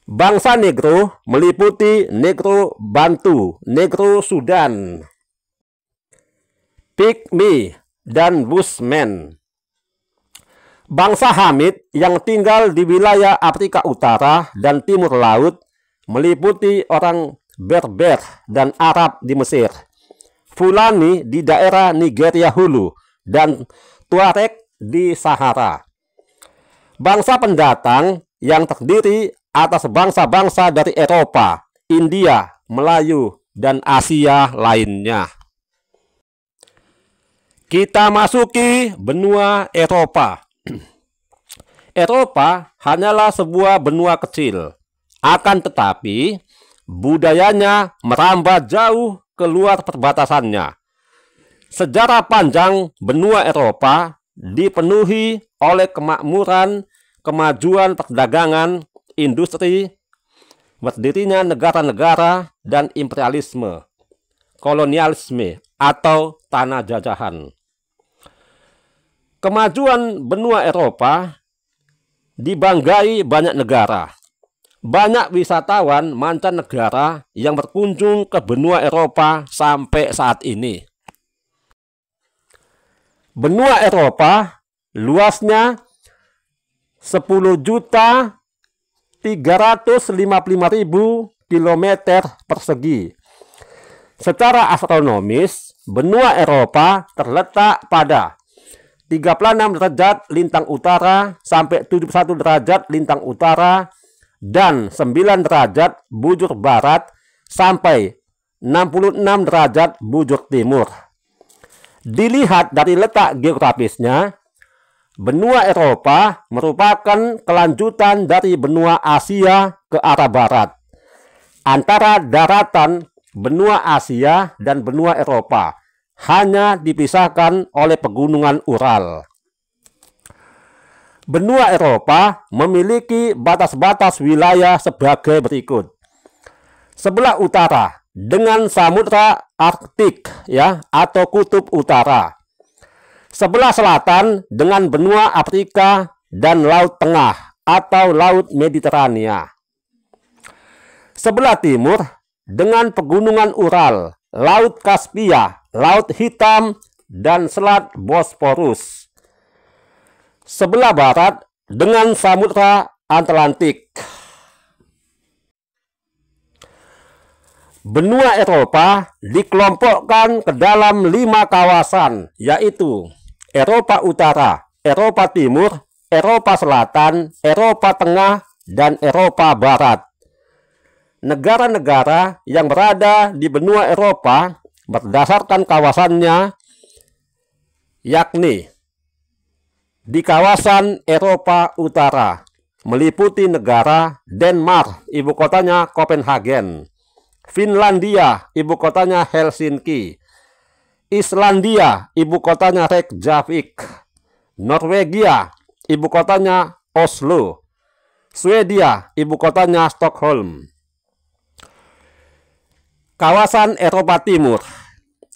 Bangsa Negro meliputi Negro Bantu, Negro Sudan, Pygmy, dan Bushman. Bangsa Hamid yang tinggal di wilayah Afrika Utara dan Timur Laut meliputi orang Berber dan Arab di Mesir, Fulani di daerah Nigeria Hulu, dan Tuareg di Sahara. Bangsa pendatang yang terdiri atas bangsa-bangsa dari Eropa, India, Melayu, dan Asia lainnya. Kita masuki benua Eropa. Eropa hanyalah sebuah benua kecil, akan tetapi budayanya merambat jauh keluar perbatasannya. Sejarah panjang benua Eropa dipenuhi oleh kemakmuran, kemajuan perdagangan, industri, berdirinya negara-negara, dan imperialisme, kolonialisme, atau tanah jajahan. Kemajuan benua Eropa dibanggai banyak negara. Banyak wisatawan mancanegara yang berkunjung ke benua Eropa sampai saat ini. Benua Eropa luasnya 10.355.000 km persegi. Secara astronomis, benua Eropa terletak pada 36 derajat lintang utara sampai 71 derajat lintang utara dan 9 derajat bujur barat sampai 66 derajat bujur timur. Dilihat dari letak geografisnya, benua Eropa merupakan kelanjutan dari benua Asia ke arah barat. Antara daratan benua Asia dan benua Eropa hanya dipisahkan oleh pegunungan Ural. Benua Eropa memiliki batas-batas wilayah sebagai berikut. Sebelah utara dengan Samudra Arktik atau Kutub Utara. Sebelah selatan dengan benua Afrika dan Laut Tengah atau Laut Mediterania. Sebelah timur dengan pegunungan Ural, Laut Kaspia, Laut Hitam, dan Selat Bosporus. Sebelah barat dengan Samudra Atlantik. Benua Eropa dikelompokkan ke dalam 5 kawasan, yaitu Eropa Utara, Eropa Timur, Eropa Selatan, Eropa Tengah, dan Eropa Barat. Negara-negara yang berada di benua Eropa berdasarkan kawasannya, yakni di kawasan Eropa Utara meliputi negara Denmark, ibu kotanya Copenhagen, Finlandia, ibu kotanya Helsinki, Islandia, ibu kotanya Reykjavik, Norwegia, ibu kotanya Oslo, Swedia, ibu kotanya Stockholm. Kawasan Eropa Timur,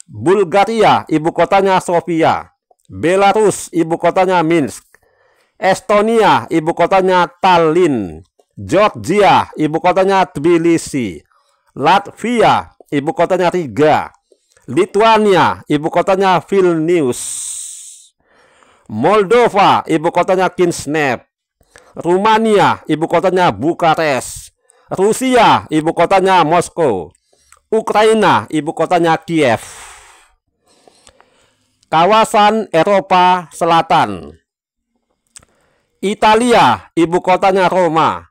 Bulgaria, ibu kotanya Sofia, Belarus, ibu kotanya Minsk, Estonia, ibu kotanya Tallinn, Georgia, ibu kotanya Tbilisi, Latvia, ibu kotanya Riga, Lithuania, ibu kotanya Vilnius, Moldova, ibu kotanya Chisinau, Rumania, ibu kotanya Bukares, Rusia, ibu kotanya Moskow, Ukraina, ibu kotanya Kiev. Kawasan Eropa Selatan, Italia, ibu kotanya Roma,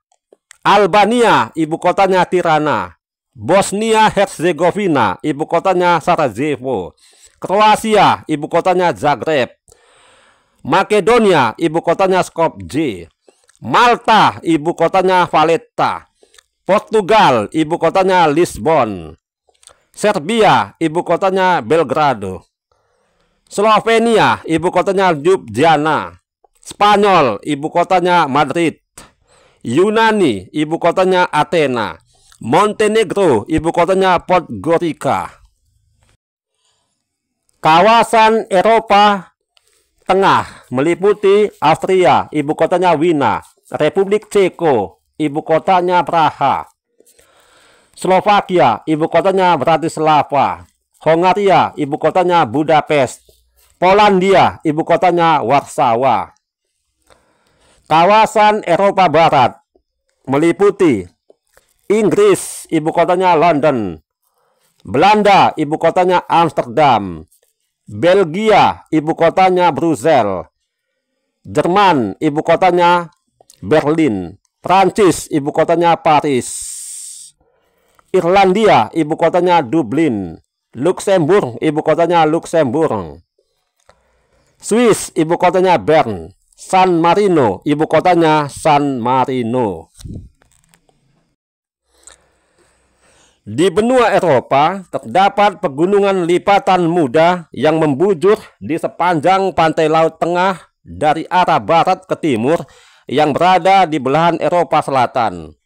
Albania, ibu kotanya Tirana, Bosnia Herzegovina, ibu kotanya Sarajevo, Kroasia, ibu kotanya Zagreb, Makedonia, ibu kotanya Skopje, Malta, ibu kotanya Valletta, Portugal, ibu kotanya Lisbon, Serbia, ibu kotanya Belgrado, Slovenia, ibu kotanya Ljubljana, Spanyol, ibu kotanya Madrid, Yunani, ibu kotanya Athena, Montenegro, ibu kotanya Podgorica. Kawasan Eropa Tengah meliputi Austria, ibu kotanya Wina, Republik Ceko, ibu kotanya Praha, Slovakia, ibu kotanya Bratislava, Hongaria, ibu kotanya Budapest, Polandia, ibu kotanya Warsawa. Kawasan Eropa Barat meliputi Inggris, ibu kotanya London, Belanda, ibu kotanya Amsterdam, Belgia, ibu kotanya Brussels, Jerman, ibu kotanya Berlin, Prancis, ibu kotanya Paris, Irlandia, ibu kotanya Dublin, Luxembourg, ibu kotanya Luxembourg, Swiss, ibu kotanya Bern, San Marino, ibu kotanya San Marino. Di benua Eropa terdapat pegunungan lipatan muda yang membujur di sepanjang pantai Laut Tengah dari arah barat ke timur yang berada di belahan Eropa Selatan.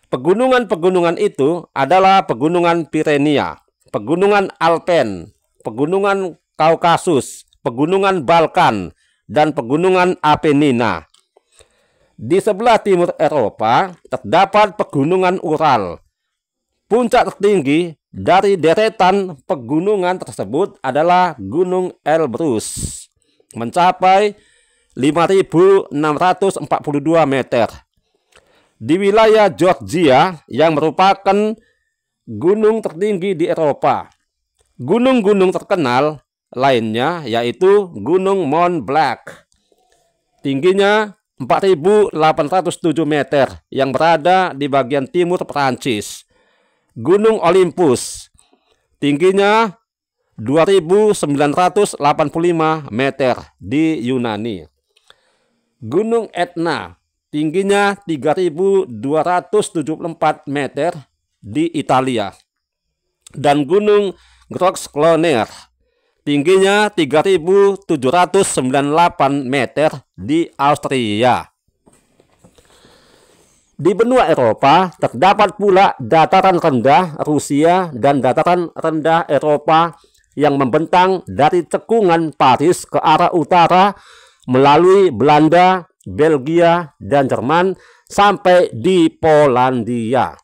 Pegunungan-pegunungan itu adalah pegunungan Pirenia, pegunungan Alpen, pegunungan Kaukasus, pegunungan Balkan, dan pegunungan Apenina. Di sebelah timur Eropa terdapat pegunungan Ural. Puncak tertinggi dari deretan pegunungan tersebut adalah Gunung Elbrus, mencapai 5.642 meter. Di wilayah Georgia yang merupakan gunung tertinggi di Eropa. Gunung-gunung terkenal lainnya yaitu Gunung Mont Blanc, tingginya 4.807 meter yang berada di bagian timur Perancis. Gunung Olympus, tingginya 2.985 meter di Yunani. Gunung Etna, tingginya 3.274 meter di Italia. Dan Gunung Großglockner, tingginya 3.798 meter di Austria. Di benua Eropa terdapat pula dataran rendah Rusia dan dataran rendah Eropa yang membentang dari cekungan Paris ke arah utara melalui Belanda, Belgia, dan Jerman sampai di Polandia.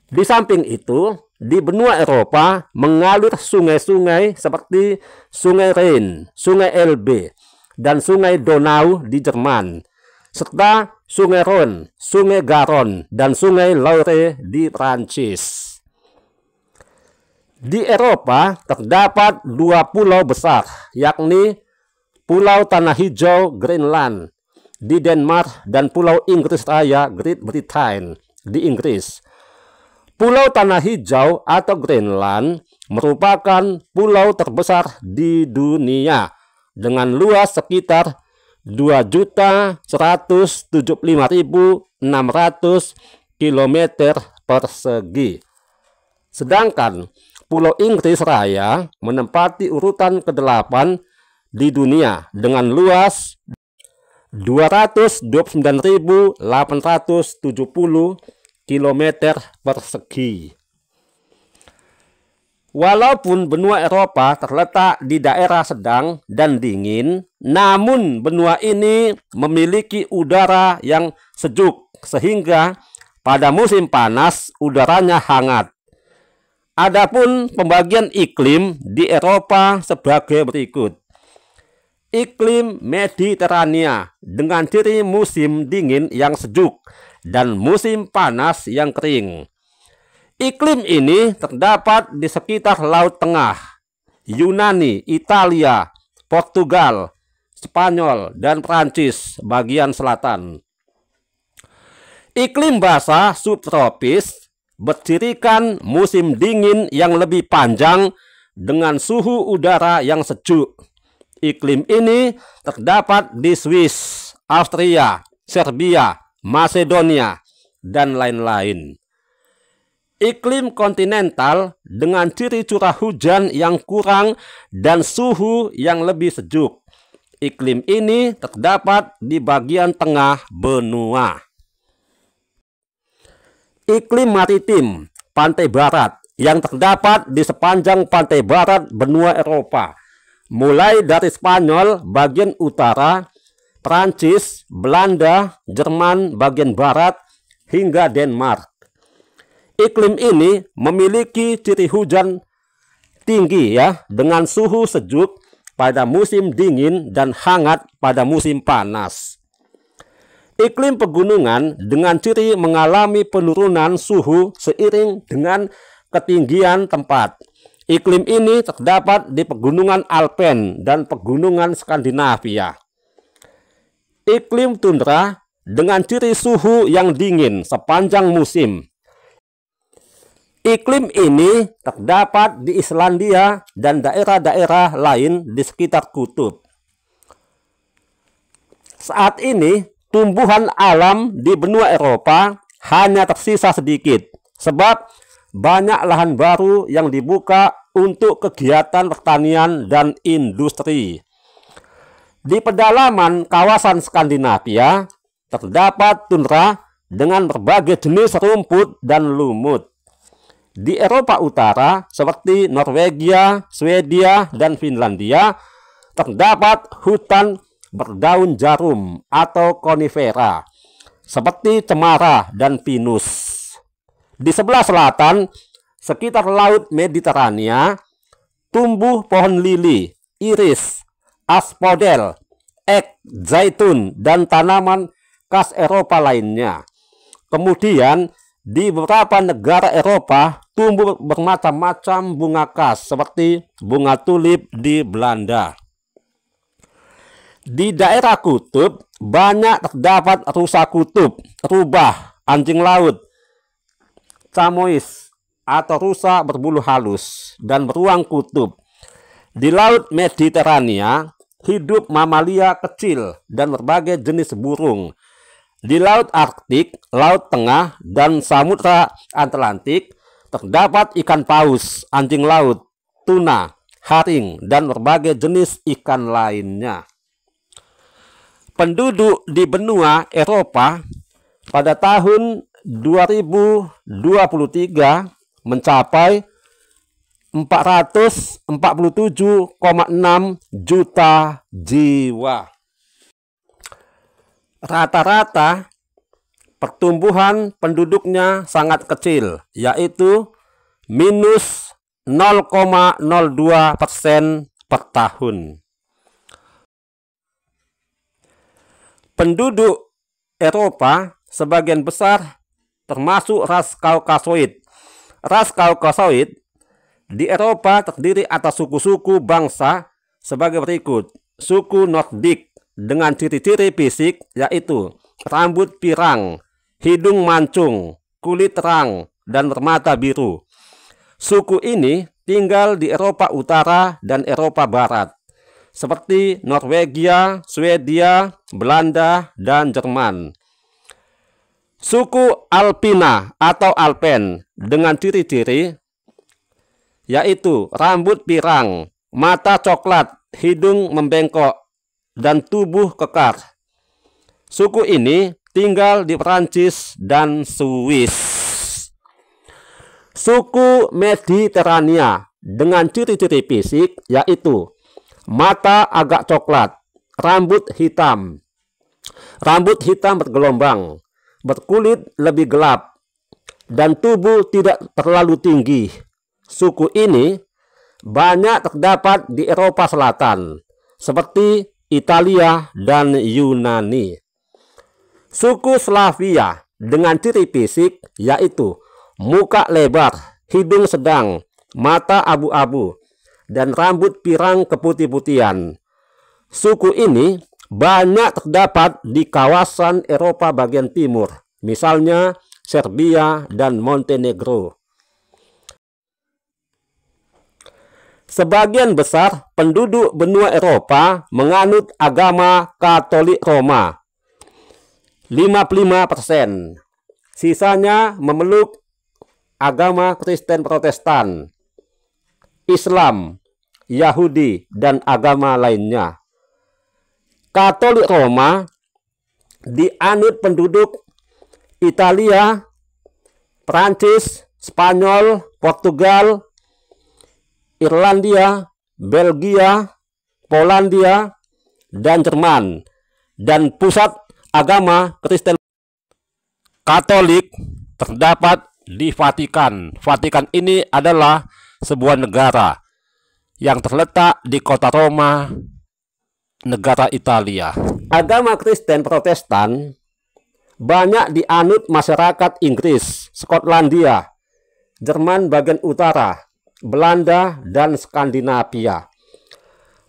Di samping itu, di benua Eropa mengalir sungai-sungai seperti Sungai Rhine, Sungai Elbe, dan Sungai Donau di Jerman, serta Sungai Rhone, Sungai Garonne, dan Sungai Loire di Prancis. Di Eropa terdapat dua pulau besar, yakni Pulau Tanah Hijau Greenland di Denmark dan Pulau Inggris Raya Great Britain di Inggris. Pulau Tanah Hijau atau Greenland merupakan pulau terbesar di dunia dengan luas sekitar 2.175.600 km persegi. Sedangkan Pulau Inggris Raya menempati urutan ke-8 di dunia dengan luas 229.870 km persegi. Walaupun benua Eropa terletak di daerah sedang dan dingin, namun benua ini memiliki udara yang sejuk sehingga pada musim panas udaranya hangat. Adapun pembagian iklim di Eropa sebagai berikut. Iklim Mediterania dengan ciri musim dingin yang sejuk dan musim panas yang kering. Iklim ini terdapat di sekitar Laut Tengah, Yunani, Italia, Portugal, Spanyol, dan Prancis bagian selatan. Iklim basah subtropis bercirikan musim dingin yang lebih panjang dengan suhu udara yang sejuk. Iklim ini terdapat di Swiss, Austria, Serbia, Macedonia, dan lain-lain. Iklim kontinental dengan ciri curah hujan yang kurang dan suhu yang lebih sejuk. Iklim ini terdapat di bagian tengah benua. Iklim maritim pantai barat yang terdapat di sepanjang pantai barat benua Eropa, mulai dari Spanyol bagian utara, Prancis, Belanda, Jerman bagian barat, hingga Denmark. Iklim ini memiliki ciri hujan tinggi dengan suhu sejuk pada musim dingin dan hangat pada musim panas. Iklim pegunungan dengan ciri mengalami penurunan suhu seiring dengan ketinggian tempat. Iklim ini terdapat di pegunungan Alpen dan pegunungan Skandinavia. Iklim tundra dengan ciri suhu yang dingin sepanjang musim. Iklim ini terdapat di Islandia dan daerah-daerah lain di sekitar kutub. Saat ini, tumbuhan alam di benua Eropa hanya tersisa sedikit, sebab banyak lahan baru yang dibuka untuk kegiatan pertanian dan industri. Di pedalaman kawasan Skandinavia terdapat tundra dengan berbagai jenis rumput dan lumut. Di Eropa Utara seperti Norwegia, Swedia, dan Finlandia terdapat hutan berdaun jarum atau konifera seperti cemara dan pinus. Di sebelah selatan, sekitar Laut Mediterania, tumbuh pohon lili, iris, asphodel, ek, zaitun, dan tanaman khas Eropa lainnya. Kemudian, di beberapa negara Eropa, tumbuh bermacam-macam bunga khas seperti bunga tulip di Belanda. Di daerah kutub, banyak terdapat rusa kutub, rubah, anjing laut, camois atau rusa berbulu halus, dan beruang kutub. Di Laut Mediterania, hidup mamalia kecil dan berbagai jenis burung. Di Laut Arktik, Laut Tengah, dan Samudra Atlantik, terdapat ikan paus, anjing laut, tuna, haring, dan berbagai jenis ikan lainnya. Penduduk di benua Eropa pada tahun 2023 mencapai 447,6 juta jiwa. Rata-rata pertumbuhan penduduknya sangat kecil, yaitu minus 0,02% per tahun. Penduduk Eropa sebagian besar termasuk ras Kaukasoid. Ras Kaukasoid di Eropa terdiri atas suku-suku bangsa sebagai berikut. Suku Nordik dengan ciri-ciri fisik yaitu rambut pirang, hidung mancung, kulit terang, dan bermata biru. Suku ini tinggal di Eropa Utara dan Eropa Barat, seperti Norwegia, Swedia, Belanda, dan Jerman. Suku Alpina atau Alpen dengan ciri-ciri yaitu rambut pirang, mata coklat, hidung membengkok, dan tubuh kekar. Suku ini tinggal di Perancis dan Swiss. Suku Mediterania dengan ciri-ciri fisik yaitu mata agak coklat, rambut hitam bergelombang, berkulit lebih gelap, dan tubuh tidak terlalu tinggi. Suku ini banyak terdapat di Eropa Selatan, seperti Italia dan Yunani. Suku Slavia dengan ciri fisik yaitu muka lebar, hidung sedang, mata abu-abu, dan rambut pirang keputih-putihan. Suku ini banyak terdapat di kawasan Eropa bagian timur, misalnya Serbia dan Montenegro. Sebagian besar penduduk benua Eropa menganut agama Katolik Roma, 55%. Sisanya memeluk agama Kristen Protestan, Islam, Yahudi, dan agama lainnya. Katolik Roma dianut penduduk Italia, Prancis, Spanyol, Portugal, Irlandia, Belgia, Polandia, dan Jerman. Dan pusat agama Kristen Katolik terdapat di Vatikan. Vatikan ini adalah sebuah negara yang terletak di kota Roma, negara Italia. Agama Kristen Protestan banyak dianut masyarakat Inggris, Skotlandia, Jerman bagian utara, Belanda, dan Skandinavia.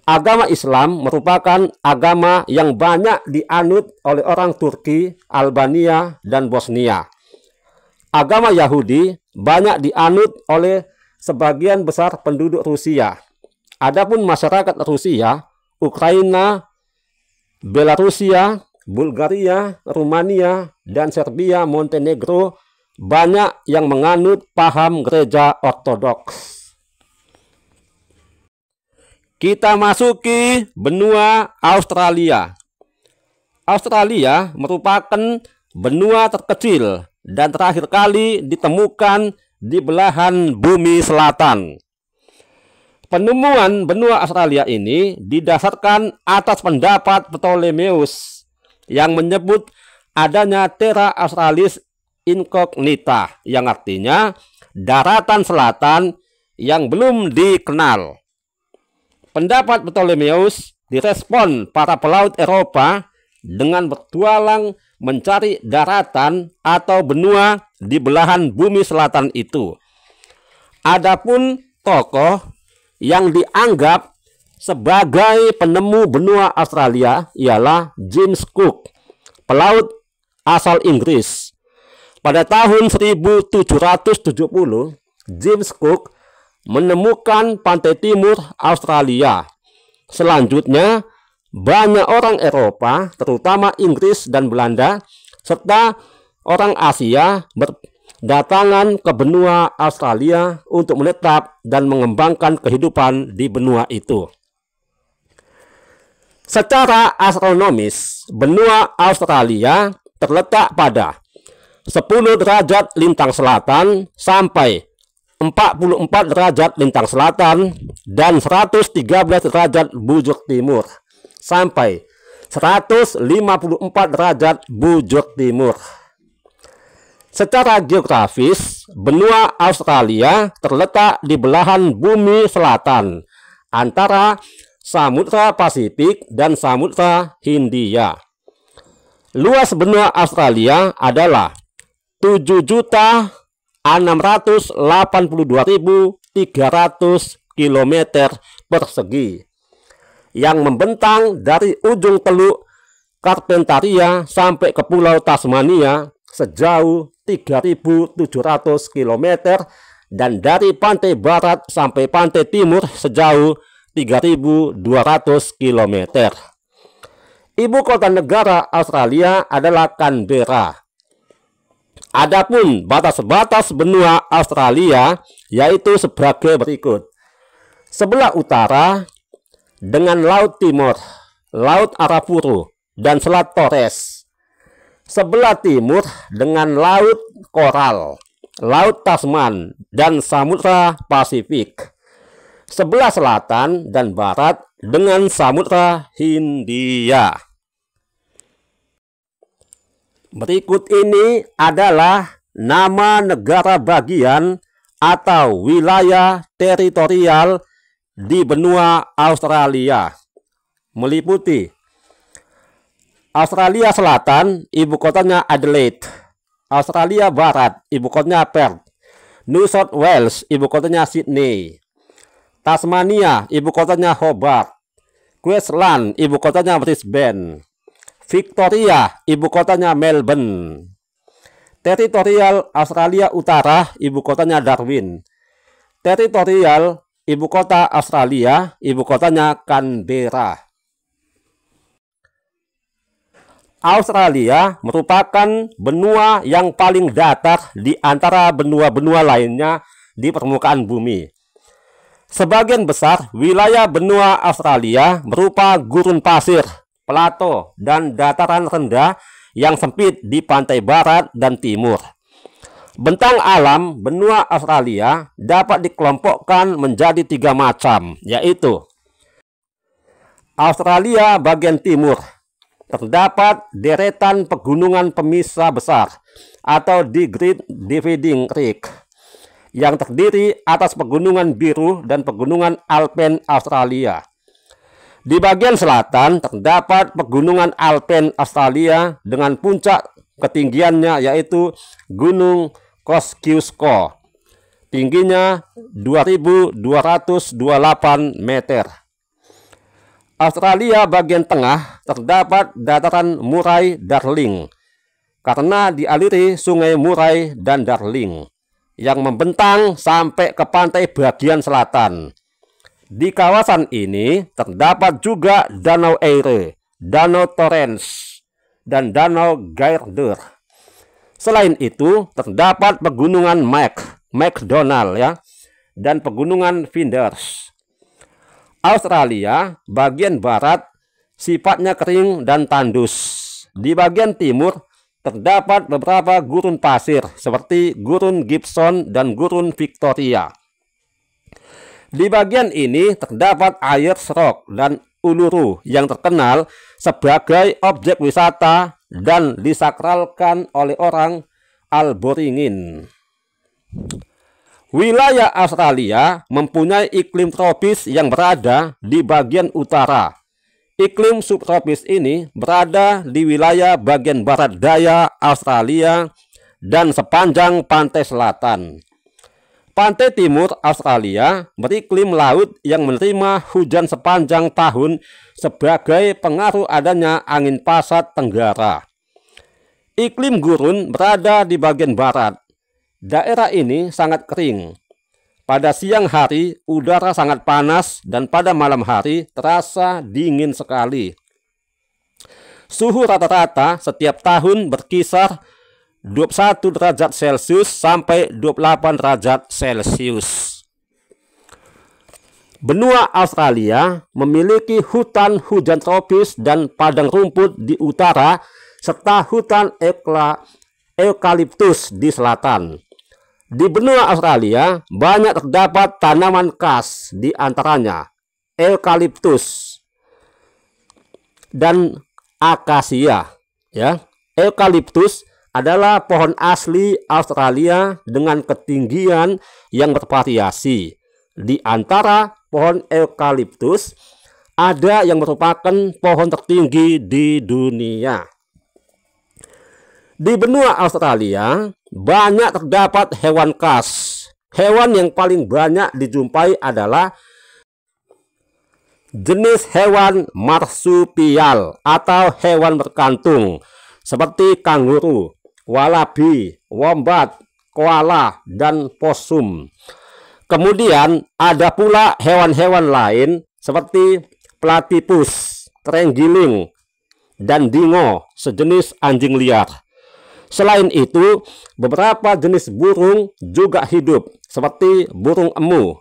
Agama Islam merupakan agama yang banyak dianut oleh orang Turki, Albania, dan Bosnia. Agama Yahudi banyak dianut oleh sebagian besar penduduk Rusia. Adapun masyarakat Rusia, Ukraina, Belarusia, Bulgaria, Rumania, dan Serbia, Montenegro banyak yang menganut paham gereja ortodoks. Kita masuki benua Australia. Australia merupakan benua terkecil dan terakhir kali ditemukan di belahan bumi selatan. Penemuan benua Australia ini didasarkan atas pendapat Ptolemeus yang menyebut adanya Terra Australis Incognita, yang artinya daratan selatan yang belum dikenal. Pendapat Ptolemeus direspon para pelaut Eropa dengan bertualang mencari daratan atau benua di belahan bumi selatan itu. Adapun tokoh yang dianggap sebagai penemu benua Australia ialah James Cook, pelaut asal Inggris. Pada tahun 1770, James Cook menemukan pantai timur Australia. Selanjutnya, banyak orang Eropa, terutama Inggris dan Belanda, serta orang Asia berdatangan ke benua Australia untuk menetap dan mengembangkan kehidupan di benua itu. Secara astronomis, benua Australia terletak pada 10 derajat lintang selatan sampai 44 derajat lintang selatan dan 113 derajat bujur timur sampai 154 derajat bujur timur. Secara geografis, benua Australia terletak di belahan bumi selatan antara Samudra Pasifik dan Samudra Hindia. Luas benua Australia adalah 7.682.300 km persegi yang membentang dari ujung Teluk Carpentaria sampai ke Pulau Tasmania sejauh 3.700 km dan dari pantai barat sampai pantai timur sejauh 3.200 km. Ibu kota negara Australia adalah Canberra. Adapun batas-batas benua Australia yaitu sebagai berikut. Sebelah utara dengan Laut Timur, Laut Arafuru, dan Selat Torres. Sebelah timur dengan Laut Koral, Laut Tasman, dan Samudra Pasifik. Sebelah selatan dan barat dengan Samudra Hindia. Berikut ini adalah nama negara bagian atau wilayah teritorial di benua Australia. Meliputi Australia Selatan, ibu kotanya Adelaide. Australia Barat, ibu kotanya Perth. New South Wales, ibu kotanya Sydney. Tasmania, ibu kotanya Hobart. Queensland, ibu kotanya Brisbane. Victoria, ibu kotanya Melbourne. Teritorial Australia Utara, ibu kotanya Darwin. Teritorial ibu kota Australia, ibu kotanya Canberra. Australia merupakan benua yang paling datar di antara benua-benua lainnya di permukaan bumi. Sebagian besar wilayah benua Australia berupa gurun pasir, plato, dan dataran rendah yang sempit di pantai barat dan timur. Bentang alam benua Australia dapat dikelompokkan menjadi 3 macam, yaitu Australia bagian timur. Terdapat deretan pegunungan pemisah besar atau The Great Dividing Ridge yang terdiri atas pegunungan biru dan pegunungan Alpen Australia. Di bagian selatan terdapat pegunungan Alpen Australia dengan puncak ketinggiannya yaitu Gunung Kosciuszko. Tingginya 2.228 meter. Australia bagian tengah terdapat dataran Murray-Darling karena dialiri sungai Murray dan Darling yang membentang sampai ke pantai bagian selatan. Di kawasan ini terdapat juga Danau Erie, Danau Torrens, dan Danau Gairdner. Selain itu, terdapat pegunungan McDonald ya, dan pegunungan Flinders. Australia bagian barat sifatnya kering dan tandus. Di bagian timur terdapat beberapa gurun pasir seperti gurun Gibson dan gurun Victoria. Di bagian ini terdapat Ayers Rock dan Uluru yang terkenal sebagai objek wisata dan disakralkan oleh orang Alboringin. Wilayah Australia mempunyai iklim tropis yang berada di bagian utara. Iklim subtropis ini berada di wilayah bagian barat daya Australia dan sepanjang pantai selatan. Pantai timur Australia beriklim laut yang menerima hujan sepanjang tahun sebagai pengaruh adanya angin pasat tenggara. Iklim gurun berada di bagian barat. Daerah ini sangat kering. Pada siang hari udara sangat panas dan pada malam hari terasa dingin sekali. Suhu rata-rata setiap tahun berkisar 21 derajat Celcius sampai 28 derajat Celcius. Benua Australia memiliki hutan hujan tropis dan padang rumput di utara serta hutan eukaliptus di selatan. Di benua Australia banyak terdapat tanaman khas, di antaranya eukaliptus dan akasia. Ya, eukaliptus adalah pohon asli Australia dengan ketinggian yang bervariasi. Di antara pohon eukaliptus ada yang merupakan pohon tertinggi di dunia. Di benua Australia banyak terdapat hewan khas. Hewan yang paling banyak dijumpai adalah jenis hewan marsupial atau hewan berkantung seperti kanguru, walabi, wombat, koala, dan posum. Kemudian ada pula hewan-hewan lain seperti platypus, terenggiling, dan dingo, sejenis anjing liar. Selain itu, beberapa jenis burung juga hidup seperti burung emu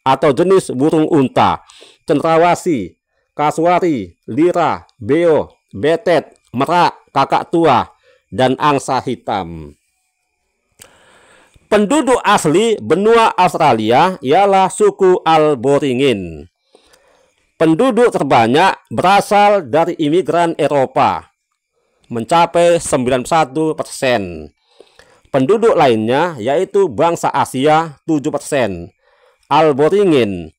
atau jenis burung unta, cendrawasih, kasuari, lira, beo, betet, merak, kakak tua, dan angsa hitam. Penduduk asli benua Australia ialah suku Alboringin. Penduduk terbanyak berasal dari imigran Eropa, mencapai 91%. Penduduk lainnya yaitu bangsa Asia 7%. Alboringin,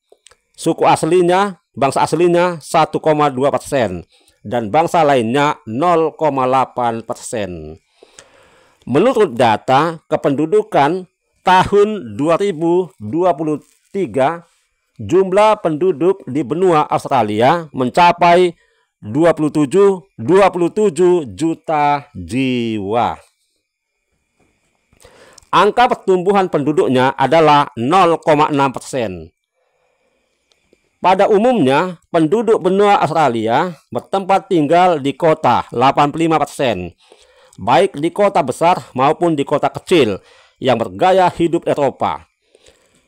suku aslinya, bangsa aslinya 1,2%. Dan bangsa lainnya 0,8%. Menurut data kependudukan tahun 2023, jumlah penduduk di benua Australia mencapai 27 juta jiwa. Angka pertumbuhan penduduknya adalah 0,6%. Pada umumnya, penduduk benua Australia bertempat tinggal di kota 85%, baik di kota besar maupun di kota kecil yang bergaya hidup Eropa.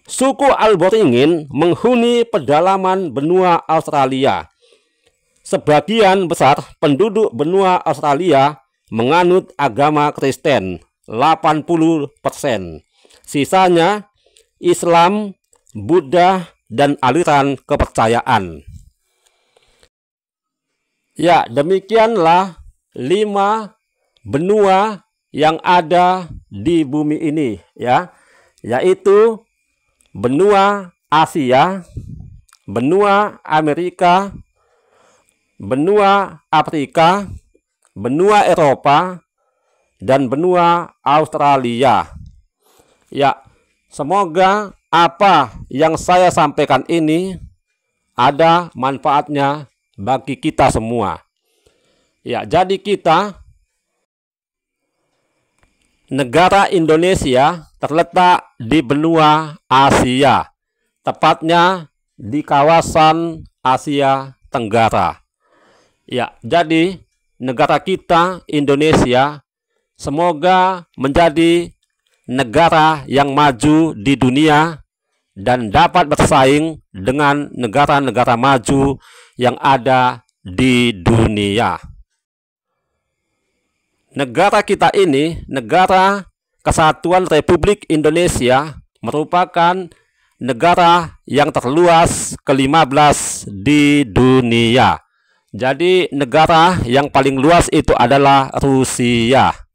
Suku Alboringin menghuni pedalaman benua Australia. Sebagian besar penduduk benua Australia menganut agama Kristen, 80%. Sisanya Islam, Buddha, dan aliran kepercayaan. Ya, demikianlah 5 benua yang ada di bumi ini, ya, yaitu benua Asia, benua Amerika, benua Afrika, benua Eropa, dan benua Australia. Ya, semoga apa yang saya sampaikan ini ada manfaatnya bagi kita semua. Ya, jadi kita, negara Indonesia terletak di benua Asia, tepatnya di kawasan Asia Tenggara. Ya, jadi negara kita Indonesia Semoga menjadi negara yang maju di dunia dan dapat bersaing dengan negara-negara maju yang ada di dunia. Negara kita ini, Negara Kesatuan Republik Indonesia, merupakan negara yang terluas ke-15 di dunia. Jadi negara yang paling luas itu adalah Rusia.